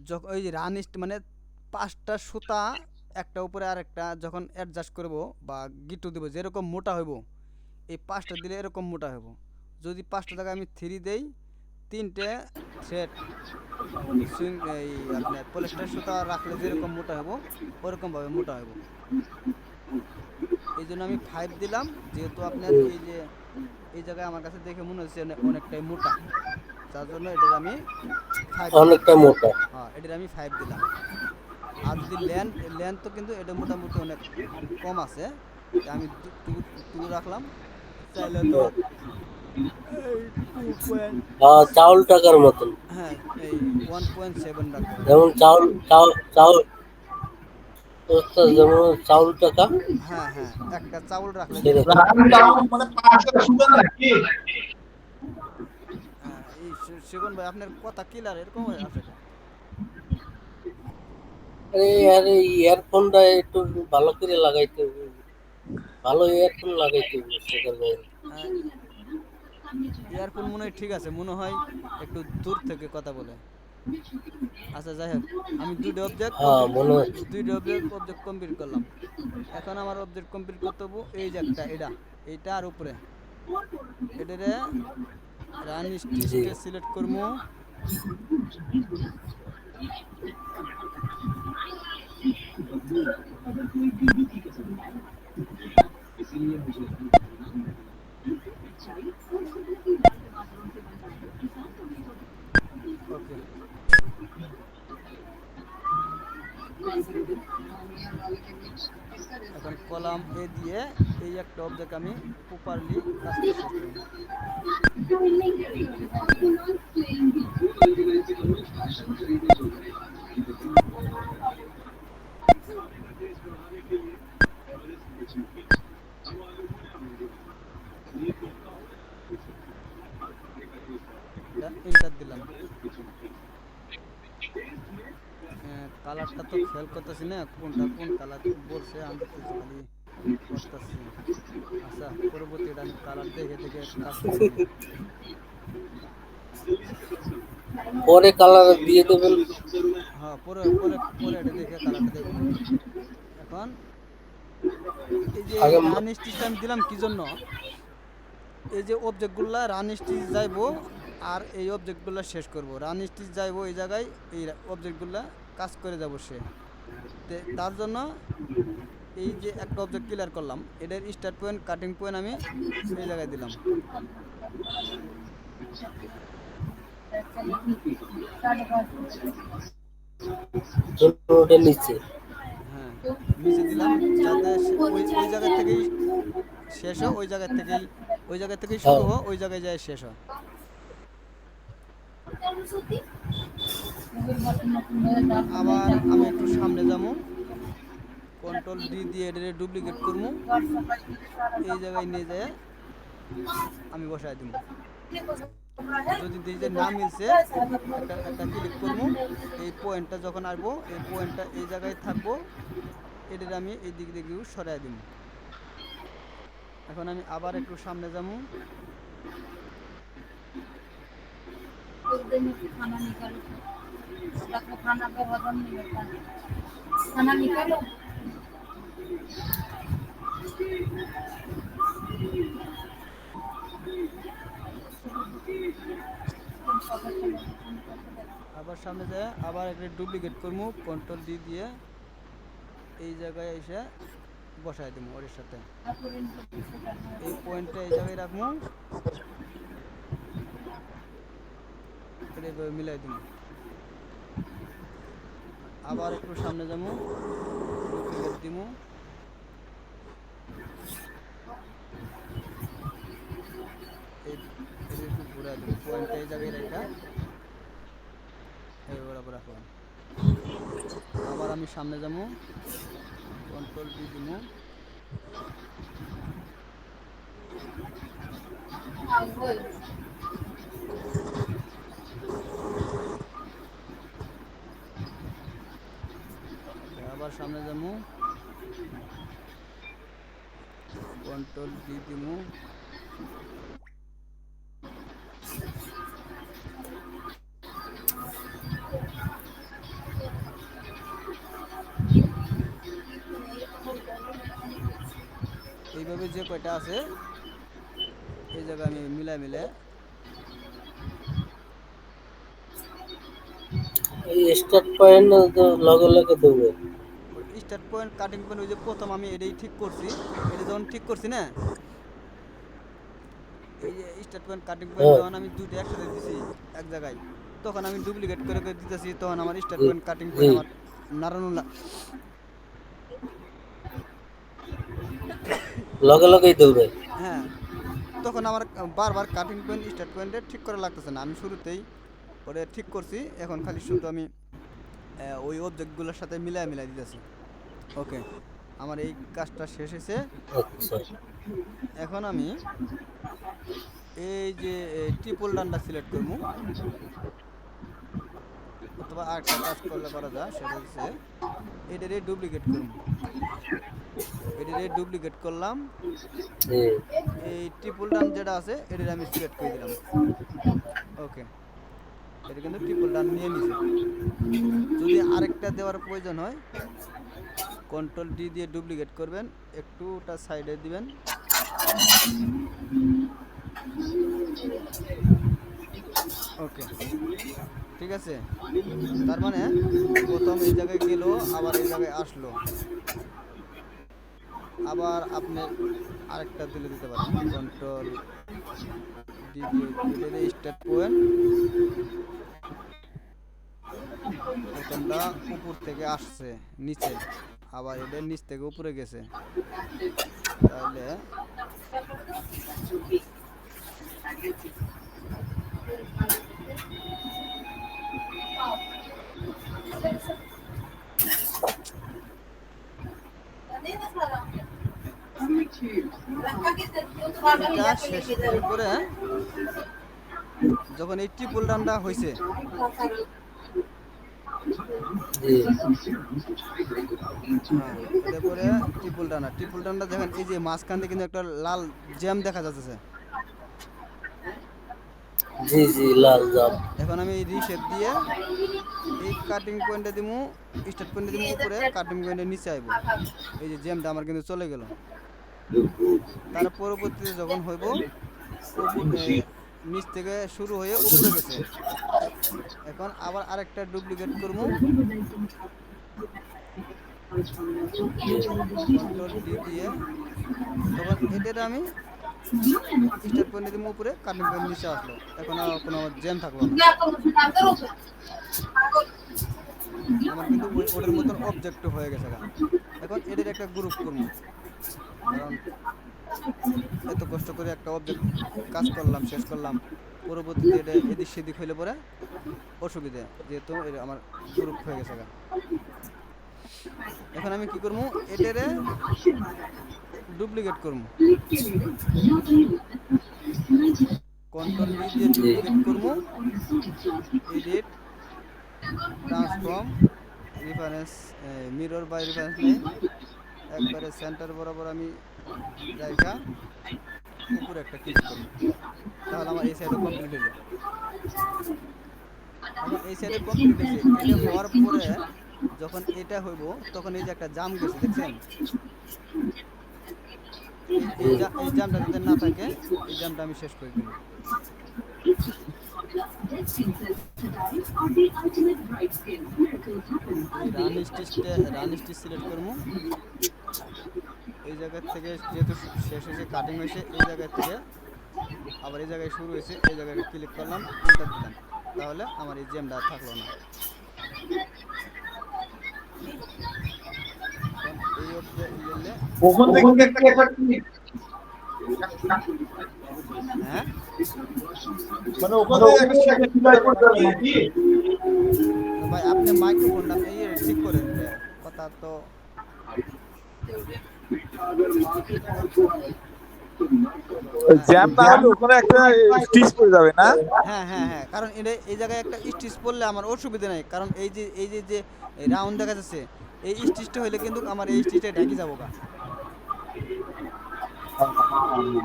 যখন ওই রান মানে 5টা সুতা একটা উপরে আর একটা যখন অ্যাডজাস্ট করব বা গিট্টু দেবো, যেরকম মোটা হইব এই 5টা দিলে এরকম মোটা হইব। যদি 5টা জায়গায় আমি 3 দেই, 3টে থ্রেড সুইং এই আপনার পলিস্টার সুতা রাখলে যেরকম মোটা হইব ওরকমভাবে মোটা হইব। এই জন্য আমি 5 দিলাম, যেহেতু আপনার এই যে এই জায়গায় আমার কাছে দেখে মনে হচ্ছে অনেকটাই মোটা, যার জন্য এটার আমি 5 অনেকটা মোটা। হ্যাঁ, এটার আমি 5 দিলাম। আর যদি লেন্থ তো কিন্তু এটা মোটামুটি অনেক কম আছে, আমি 2 রাখলাম। চাইলে তো এই 2 পয়েন্ট, চাউল টাকার মতন, হ্যাঁ এই 1.7 রাখতে পারেন। যেমন চাউল চাউল চাউল যেমন চাউল টাকা হ্যাঁ হ্যাঁ, একটা চাউল রাখলে যেরকম। সেরকম। মানে 5টা সুতা নাকি? হ্যাঁ, এই সেগুন ভাই আপনার কথা ক্লিয়ার এরকম আছে কেন? আরে ইয়ারফোনটা একটু ভালো করে লাগাইতে হবে, ভালো ইয়ারফোন লাগাইতে হবে শেখর ভাই। ইয়ারফোন মনে হয় ঠিক আছে, মনে হয় একটু দূর থেকে কথা বলে। আচ্ছা যাই হোক, আমি হ্যাঁ মনে হচ্ছে। দুইটা অবজেক্ট কমপ্লিট করলাম। এখন আমার অবজেক্ট কমপ্লিট করতে হবে এই যে একটা এইটা আর উপরে এটারে রান জি স্টিচটা সিলেক্ট করবো। ওকে, এখন কলাম এ দিয়ে এই একটা অবজেক্ট আমি প্রপারলি কাজটা শেষ করব। এন্টার দিলাম। কালারটা তো খেয়াল করতেছি না কোনটা কোন কালার বলছে, আমি দেখতেছি খালি করতেছি। আচ্ছা, পরবর্তী এটা আমি কালার দেখে দেখে কাজ করে নিই। পরে কালার দিয়ে দেবেন। হ্যাঁ, পরে পরে পরে এটা দেখে কালারটা দেখে নেব। এখন এই যে আগে রান স্টিচটা আমি দিলাম কি জন্য, এই যে অবজেক্টগুলা রান স্টিচ যাইবো আর এই অবজেক্টগুলো শেষ করব। রান স্টিচ যাইবো এই জায়গায়, এই অবজেক্টগুলা কাজ করে যাব সে, তার জন্য এই যে একটা অবজেক্ট ক্লিয়ার করলাম, এটার স্টার্ট পয়েন্ট কাটিং পয়েন্ট আমি এই জায়গায় দিলাম। দুটোর নিচে। হ্যাঁ, নিচে দিলাম যাতে ওই ওই জায়গা থেকেই শেষ হয়, ওই জায়গা থেকেই শুরু হ্যাঁ। হয়, ওই জায়গায় যায় শেষ হয়। আবার আমি একটু সামনে যাবো, কন্ট্রোল ডি দিয়ে এটা ডুপ্লিকেট করবো, এই জায়গায় নিয়ে যায় আমি বসায় দিব। যদি দেখি যে না মিলছে, একটা একটা ক্লিক করবো, এই পয়েন্টটা যখন আসবো, এই পয়েন্টটা এই জায়গায় থাকবো, এটার আমি এই দিক দিয়ে সরাই দিব। এখন আমি আবার একটু সামনে যাবো, আবার সামনে যায় আবার একটা ডুপ্লিকেট করবো, কন্ট্রোল ডি দিয়ে এই জায়গায় এসে বসায় দিব ওর সাথে। এই পয়েন্টটা এই জায়গায় রাখবো, এটা এভাবে মিলাই দিব। আবার একটু সামনে যাবো, ডুপ্লিকেট দিব, এই এটা একটু ঘুরাই দিব, পয়েন্টটা এই জায়গায় রেখা এই বরাবর রাখলাম। আবার আমি সামনে যাবো, কন্ট্রোল ডি দিব, ওকে। আবার সামনে যাবো, কন্ট্রোল ডি দিব, এইভাবে যে কয়টা আছে এই জায়গায় আমি মিলাই মিলে এই স্টার্ট পয়েন্ট লগে লগে দেবে। স্টার্ট পয়েন্ট কাটিং পয়েন্ট, ওই যে প্রথম আমি এটাই ঠিক করছি, এটা যখন ঠিক করছি না, এই যে স্টার্ট পয়েন্ট কাটিং পয়েন্ট হ্যাঁ। যখন আমি দুটো একসাথে দিছি এক জায়গায়, তখন আমি ডুপ্লিকেট করে করে দিতেছি, তখন আমার স্টার্ট পয়েন্ট কাটিং জি, পয়েন্ট আমার নাড়ানো লগে লগেই দেবে। হ্যাঁ, তখন আমার বারবার কাটিং পয়েন্ট স্টার্ট পয়েন্টে ঠিক করা লাগতেছে না, আমি শুরুতেই ওটা ঠিক করছি, এখন খালি শুধু আমি ওই অবজেক্টগুলোর সাথে মিলাই মিলাই দিতেছি। ওকে, আমার এই কাজটা শেষ হয়েছে। আচ্ছা। এখন আমি এই যে ট্রিপল ডান্ডা সিলেক্ট করবো, অথবা আরেকটা কাজ করলে করা যায়, সেটা হচ্ছে এটারে ডুপ্লিকেট করবো, এটারে ডুপ্লিকেট করলাম, জি। এই ট্রিপল ডান যেটা আছে এটারে আমি সিলেক্ট করে দিলাম। ওকে, এটা কিন্তু ট্রিপল ডান নিয়ে নিছে। যদি আরেকটা দেওয়ার প্রয়োজন হয়, কন্ট্রোল ডি দিয়ে ডুপ্লিকেট করবেন, একটুটা সাইডে দিবেন, ওকে, ঠিক আছে। তার মানে প্রথম এই জায়গায় গেল, আবার এই জায়গায় আসলো, আবার আপনি আরেকটা দিলে দিতে পারেন, কন্ট্রোল ডি দিয়ে এটার স্টার্ট পয়েন্ট প্রথমটা উপর থেকে আসছে নিচে, আবার এটা নিচ থেকে উপরে গেছে, তাহলে এটা শেষ এরপরে যখন এই ট্রিপল ডান্ডা হয়েছে, জি। হ্যাঁ, এরপরে ট্রিপল ডান্ডা দেখেন এই যে মাঝখান দিয়ে কিন্তু একটা লাল জ্যাম দেখা যাচ্ছে। জি জি, লাল জাম। এখন আমি এই রিশেপ দিয়ে এই কাটিং পয়েন্টে দিমু, স্টার্ট পয়েন্টে দিমু উপরে, কাটিং পয়েন্টের নিচে আইব, এই যে জ্যামটা আমার কিন্তু চলে গেল। তার পরবর্তীতে যখন হইব উপর নিচ থেকে শুরু হয়ে উপরে গেছে, এখন আবার আরেকটা ডুপ্লিকেট করবো, কন্ট্রোল ডি দিয়ে, তখন এটার আমি স্টার্ট পয়েন্টে দিমু উপরে, কাটিং পয়েন্ট নিচে আসলো, এখন আর কোনো আমার জ্যাম থাকলো না। মানে আমার কিন্তু ওটার মতন অবজেক্ট হয়ে গেছে গা। এখন এটার একটা গ্রুপ করবো, কারণ এত কষ্ট করে একটা অবজেক্ট কাজ করলাম, শেষ করলাম, পরবর্তীতে এটা এদিক সেদিক হইলে পরে অসুবিধা, যেহেতু এটা আমার গ্রুপ হয়ে গেছে গা। এখন আমি কি করবো, এটারে ডুপ্লিকেট করবো, কন্ট্রোল ডি দিয়ে জি। ডুপ্লিকেট করবো, edit, transform, reference, mirror by reference line, একবারে সেন্টার বরাবর আমি রাইখা উপরে একটা ক্লিক করবো, তাহলে আমার এই সাইডও কমপ্লিট হলো। এখন এই সাইডে কমপ্লিট হয়েছে, এটা হওয়ার পরে যখন এটা হইব তখন এই যে একটা জাম গেছে দেখছেন, এই জামটা যাতে না থাকে, এই জামটা আমি শেষ করে দিব। এই রান স্টিচ সিলেক্ট করবো, এই জায়গা থেকে যেহেতু শেষ হয়েছে, কাটিং হয়েছে, এই জায়গা থেকে আবার এই জায়গায় শুরু হয়েছে, এই জায়গায় ক্লিক করলাম, এন্টার দিলাম, তাহলে আমার এই জ্যামটা থাকলো না। এখন এই অবধি গেলে, ওখান থেকে একটা হ্যাঁ মানে ওখান থেকে একটা সেলাই করতে হবে নাকি? ভাই আপনি মাইক্রোফোনটা ঠিক করেন রে, কথা তো জ্যাম না হলে ওখানে একটা স্টিচ পড়ে যাবে না? হ্যাঁ হ্যাঁ হ্যাঁ, কারণ এটা এই জায়গায় একটা স্টিচ পড়লে আমার অসুবিধা নাই, কারণ এই যে রাউন্ড দেখা যাচ্ছে, এই স্টিচটা হইলে কিন্তু আমার এই স্টিচটা ঢেকে যাবো গা,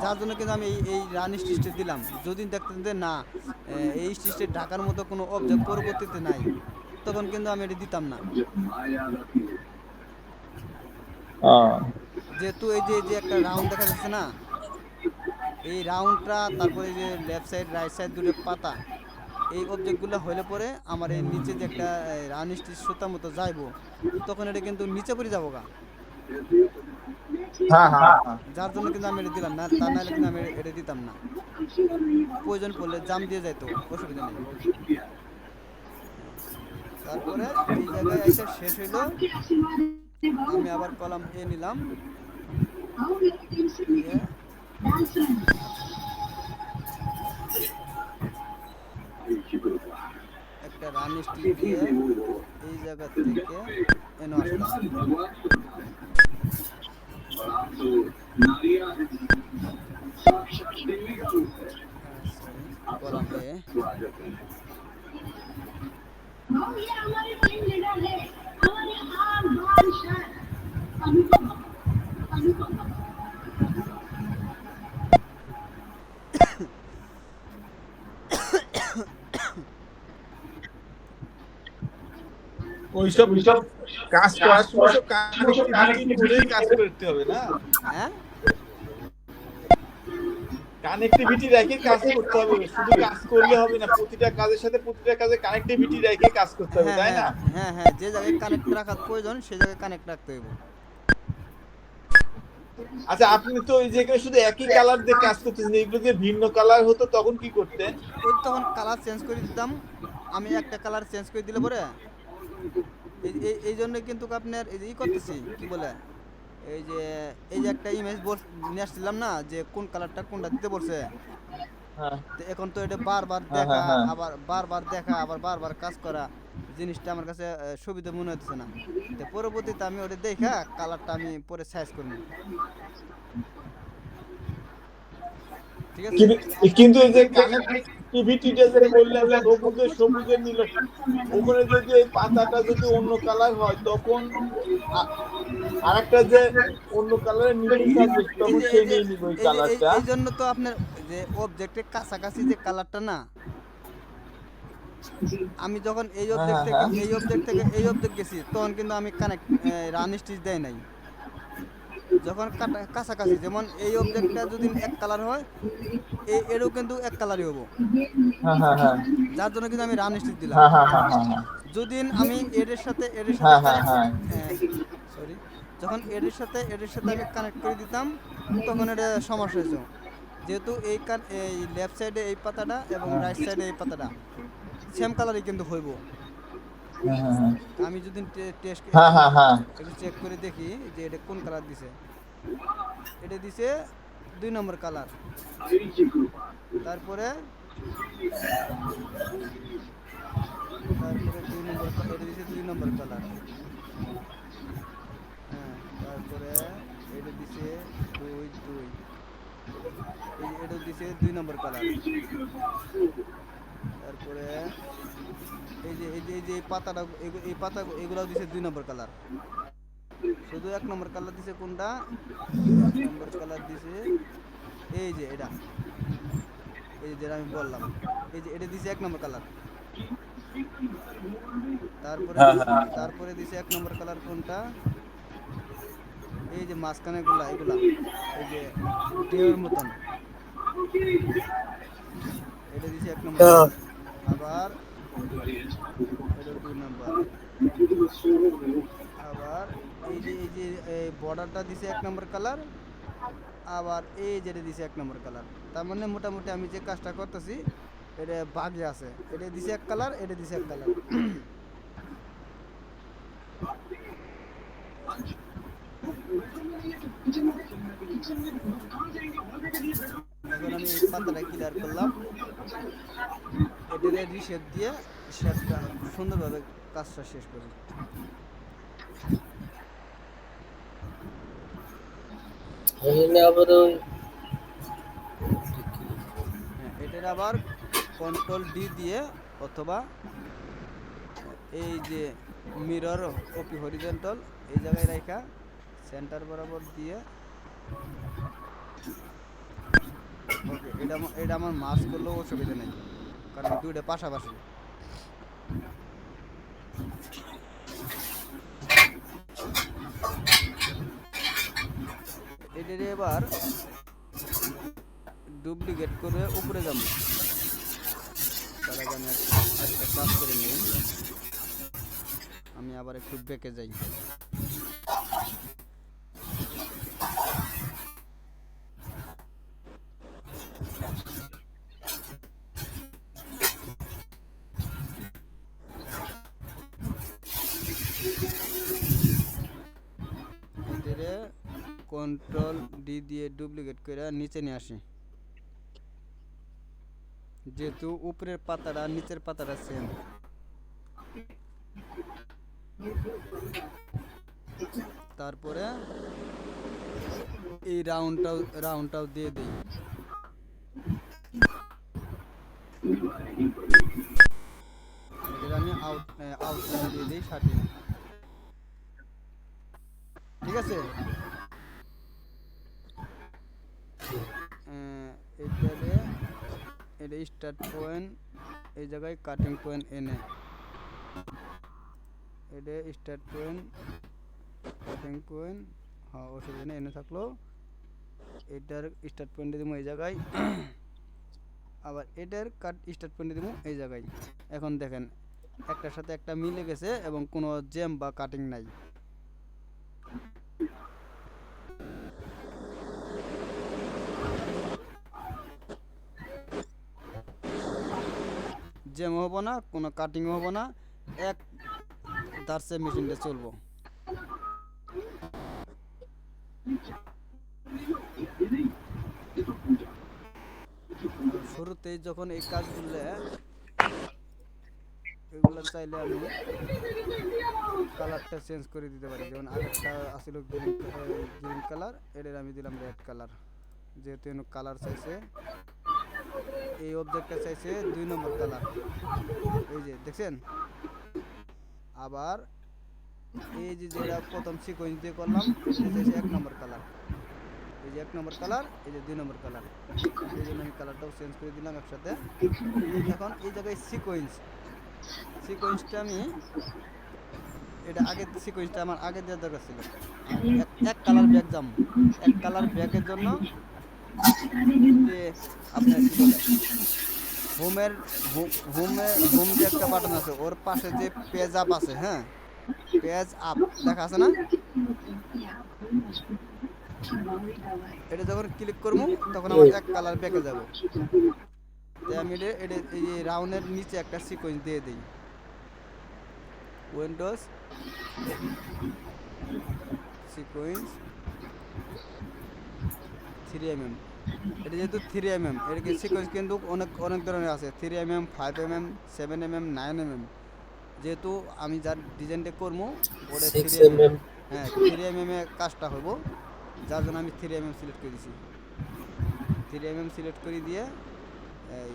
যার জন্য কিন্তু আমি এই রান স্টিচটা দিলাম। যদি দেখতেন যে না এই স্টিচটা ঢাকার মতো কোনো অবজেক্ট পরবর্তীতে নাই, তখন কিন্তু আমি এটা দিতাম না। যেহেতু এই যে একটা রাউন্ড দেখা যাচ্ছে না, এই রাউন্ডটা, তারপরে এই যে লেফট সাইড রাইট সাইড দুটো পাতা, এই অবজেক্টগুলো হইলে পরে আমার এই নিচে যে একটা রান স্টিচ সুতা মতো যাইবো, তখন এটা কিন্তু নিচে পড়ে যাবো গা, হ্যাঁ হ্যাঁ হ্যাঁ। যার জন্য কিন্তু আমি এটা দিলাম না, তা নাহলে কিন্তু আমি এটা দিতাম না। প্রয়োজন পড়লে জাম দিয়ে যাইতো, অসুবিধা নেই। তারপরে এই জায়গায় এসে শেষ হইলো, আমি আবার কলাম এ নিলাম, নিয়ে একটা রান স্টিচ দিয়ে এই জায়গা থেকে এনে আসলাম। সরি, কলাম এ, ওইসব কাজ করার সময় সব কানেক্টিভিটি করেই কাজ করতে হবে না? হ্যাঁ কানেক্টিভিটি রেখে কাজ করতে হবে, শুধু কাজ করলে হবে না, প্রতিটা কাজের সাথে প্রতিটা কাজে কানেক্টিভিটি রেখে কাজ করতে হবে, হ্যাঁ তাই না? হ্যাঁ হ্যাঁ হ্যাঁ, যে জায়গায় কানেক্ট রাখার প্রয়োজন সে জায়গায় কানেক্ট রাখতে হবে। আচ্ছা, আপনি তো এই যেখানে শুধু একই কালার দিয়ে কাজ করতেছেন, এগুলো যে ভিন্ন কালার হতো তখন কি করতেন? ওই তখন কালার চেঞ্জ করে দিতাম, আমি একটা কালার চেঞ্জ করে দিলে পরে এই জন্য কিন্তু আপনার এই যে করতেছি কি বলে, এই যে একটা ইমেজ নিয়ে আসছিলাম না, যে কোন কালারটা কোনটা দিতে বলছে, হ্যাঁ তো এখন তো এটা বারবার হ্যাঁ দেখা, হ্যাঁ। আবার বারবার দেখা, আবার বারবার কাজ করা, জিনিসটা আমার কাছে সুবিধা মনে হচ্ছে না। তো পরবর্তীতে আমি ওটা দেখা কালারটা আমি পরে সাইজ করবো, ঠিক আছে। কিন্তু এই যে কানেক্টিভিটিটা যে বললাম, সবুজের নিল, ওখানে যদি এই পাতাটা যদি অন্য কালার হয় তখন আরেকটা যে অন্য কালারের নিচে থাকবে এই তখন যে সে এই যে নিয়ে নিবে ওই এই যে কালারটা। এই জন্য তো আপনার যে অবজেক্টের কাছাকাছি যে কালারটা না, আমি যখন এই হ্যাঁ অবজেক্ট হ্যাঁ থেকে হ্যাঁ। এই অবজেক্ট গেছি, তখন কিন্তু আমি কানেক্ট রান স্টিচ দেয় নাই। যখন কাছাকাছি, যেমন এই অবজেক্টটা যদি এক কালার হয়, এরও কিন্তু এক কালারই হবো, হ্যাঁ হ্যাঁ হ্যাঁ যার জন্য কিন্তু আমি রান স্টিচ দিলাম। হ্যাঁ হ্যাঁ হ্যাঁ হ্যাঁ যদি আমি এর সাথে হ্যাঁ হ্যাঁ কানেক্ট, হ্যাঁ। সরি, যখন এর সাথে আমি কানেক্ট করে দিতাম, তখন এটা সমস্যা হয়েছে, যেহেতু এই লেফট সাইডে এই পাতাটা এবং রাইট সাইডে এই পাতাটা সেম কালারই কিন্তু হইব, হ্যাঁ হ্যাঁ হ্যাঁ আমি যদি টেস্ট হ্যাঁ একটু হ্যাঁ হ্যাঁ একটু চেক করে দেখি যে এটা কোন কালার দিছে। এটা দিছে 2 নম্বর কালার। তারপরে তারপরে 2 নম্বর এটা দিছে 2 নম্বর কালার। হ্যাঁ, তারপরে এটা দিছে 2 2। এই যে এটা দিছে 2 নম্বর কালার। তারপরে এই যে এই পাতাটা এই পাতা এগুলাও দিছে 2 নম্বর কালার। শুধু 1 নম্বর কালার দিছে কোনটা? 1 নম্বর কালার দিছে এই যে এটা, এই যে যেটা আমি বললাম, এই যে এটা দিছে 1 নম্বর কালার। তারপরে হ্যাঁ দিছে হ্যাঁ তারপরে দিছে 1 নম্বর কালার কোনটা? এই যে মাঝখানে গুলা এগুলা, এই যে ঢেউয়ের মতন, এটা দিছে 1 নম্বর হ্যাঁ, কালার। আবার এটা 2 নম্বর। আবার এই যে এই বর্ডারটা দিছে 1 নম্বর কালার। আবার এই যেটা দিছে 1 নম্বর কালার। তার মানে মোটামুটি আমি যে কাজটা করতেছি এটা ভাগে আছে। এটা দিছে 1 কালার, এটা দিছে 1 কালার। এখন আমি এই পাতাটা ক্লিয়ার করলাম, এটারে রিশেপ দিয়ে শেপটা সুন্দরভাবে কাজটা শেষ করি। এই জন্য আবার ওই হ্যাঁ, এটার আবার কন্ট্রোল D দিয়ে অথবা এই যে মিরর কপি হরিজন্টাল এই জায়গায় রাখা সেন্টার বরাবর দিয়ে ওকে, এটা আমার মাস করলেও অসুবিধা নেই, কারণ দুইটা পাশাপাশি। এটারে এবার ডুপ্লিকেট করে উপরে যাব। তার আগে আমি একটা কাজ করে নিই, আমি আবার একটু বেঁকে যাই। এটারে কন্ট্রোল D দিয়ে ডুপ্লিকেট করে নিচে নিয়ে আসি, যেহেতু উপরের পাতাটা নিচের পাতাটা সেম। তারপরে এই রাউন্ডটাও দিয়ে দিই। এদের আমি আউটলাইন দিয়ে দিই 30। ঠিক আছে, এটারে এটা স্টার্ট পয়েন্ট এই জায়গায় কাটিং পয়েন্ট এনে, এটা স্টার্ট পয়েন্ট কাটিং পয়েন্ট, হ্যাঁ অসুবিধা নেই, এনে থাকলো। এটার স্টার্ট পয়েন্ট দিব এই জায়গায়, আবার এটার স্টার্ট পয়েন্ট দিব এই জায়গায়। এখন দেখেন একটার সাথে একটা মিলে গেছে এবং কোনো জ্যাম বা কাটিং নাই। জ্যাম হবো না, কোনো কাটিং হবো না, এক ধারসে মেশিনটা চলবো। শুরুতেই যখন এই কাজগুলো এগুলো চাইলে আমি কালারটা চেঞ্জ করে দিতে পারি, যেমন আগেরটা আসলে গ্রিন কালার, এটার আমি দিলাম রেড কালার। যেহেতু কালার চাইছে, এই অবজেক্টটা চাইছে 2 নম্বর কালার, এই যে দেখছেন। আবার এই যে যেটা প্রথম সিকোয়েন্স দিয়ে করলাম এটা চাইছে 1 নম্বর কালার, এই যে 1 নম্বর কালার, এই যে 2 নম্বর কালার। এই জন্য আমি কালারটাও চেঞ্জ করে দিলাম একসাথে। এখন এই জায়গায় সিকোয়েন্সটা আমি এটা আগের সিকোয়েন্সটা আমার আগে দেওয়ার দরকার ছিল। এক কালার ব্যাক যাম, এক কালার ব্যাকের জন্য যে আপনার কি বলে হোমের হোম যে একটা বাটন আছে ওর পাশে যে পেজ আপ আছে, হ্যাঁ পেজ আপ দেখা আছে না, এটা যখন ক্লিক করবো তখন আমার এক কালার ব্যাকে যাব। তাই আমি এটা এই রাউন্ডের নিচে একটা সিকোয়েন্স দিয়ে দিই। Windows sequence 3mm। এটা যেহেতু 3mm, এর কি সিকোয়েন্স কিন্তু অনেক অনেক ধরনের আছে, 3mm, 5mm, 7mm, 9mm। যেহেতু আমি যার ডিজাইনটা করবো ওটা 3mm, 6 mm। হ্যাঁ 3mm এ কাজটা হইব, যার জন্য আমি 3mm সিলেক্ট করে দিছি। 3mm সিলেক্ট করে দিয়ে এই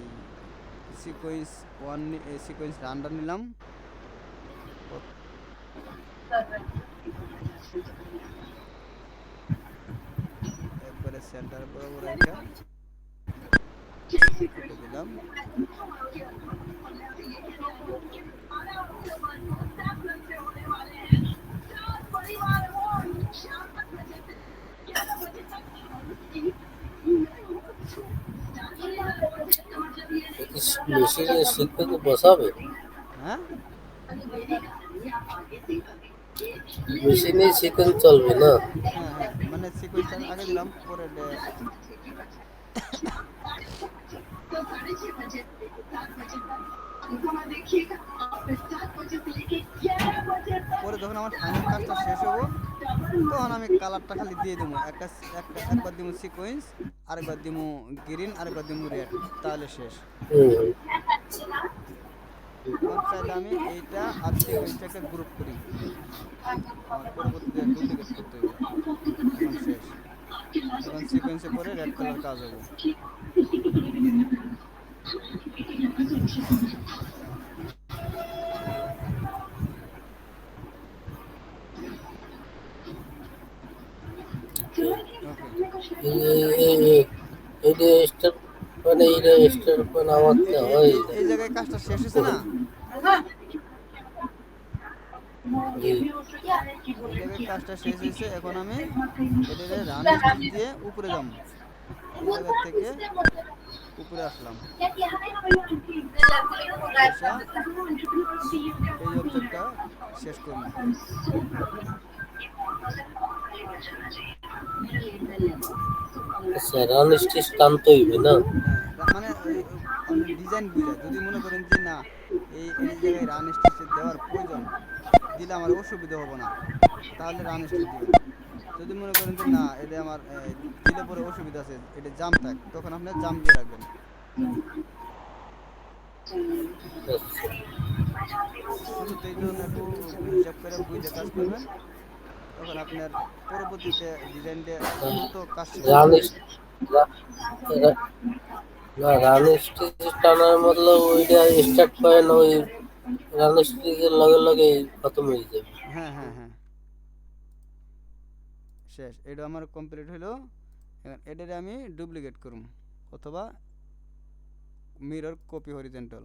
সিকোয়েন্স ওয়ান সিকোয়েন্স রানটা নিলাম, একবারে সেন্টার বরাবর রেখে কেটে দিলাম। মেশিনে শিখতে তো বসাবে, হ্যাঁ মেশিনে শিখতে চলবে না। হ্যাঁ হ্যাঁ, মানে সিকোয়েন্সটা আমি আগে দিলাম, পরে পরে যখন আমার ফাইনাল কাজটা শেষ হবো তখন আমি কালারটা খালি দিয়ে দেবো, একবার দিব সিকোয়েন্স, আরেকবার দিব গ্রিন, আরেকবার দিব রেড, তাহলে শেষ। হুম। এখন চাইলে আমি এইটা আর সিকোয়েন্সটা একটা গ্রুপ করি, আমার পরবর্তীতে ডুপ্লিকেট করতে হইব। এখন শেষ, এখন সিকোয়েন্সে পরে রেড কালার কাজ হবো। ওকে, এটা স্টার মানে এটা স্টার মানে আমার তো হয় না। এই জায়গায় কাজটা শেষ হয়েছে না, জি। এই জায়গায় কাজটা শেষ হয়েছে। এখন আমি এটাকে রান স্টিচ দিয়ে উপরে যাম, এই জায়গা থেকে উপরে আসলাম, এসা এই অবজেক্টটা শেষ করব। আচ্ছা, রান স্টিচ টানতে হইবে না? হ্যাঁ মানে আপনি ডিজাইন বুঝায়, যদি মনে করেন যে না এই জায়গায় রান স্টিচ দেওয়ার প্রয়োজন, দিলে আমার অসুবিধা হবে না, তাহলে রান স্টিচ দিবেন। যদি মনে করেন যে না এটা আমার দিলে পরে অসুবিধা আছে, এটা জাম থাক, তখন আপনি জাম দিয়ে রাখবেন। শুরুতে এই জন্য একটু হিসাব করে বুঝে কাজ করবেন, তখন আপনার পরবর্তীতে ডিজাইনটা দ্রুত কাজ শিখতে রান পারবেন। রা- রা- না, রান স্টিচ টানার মতলব ওইটা স্টার্ট করে না, ওই রান স্টিচের লগে লগে খতম হয়ে যাবে। হ্যাঁ হ্যাঁ হ্যাঁ, শেষ। এটা আমার কমপ্লিট হলো। এখন এটারে আমি ডুপ্লিকেট করুম, অথবা মিরর কপি হরিজেন্টাল।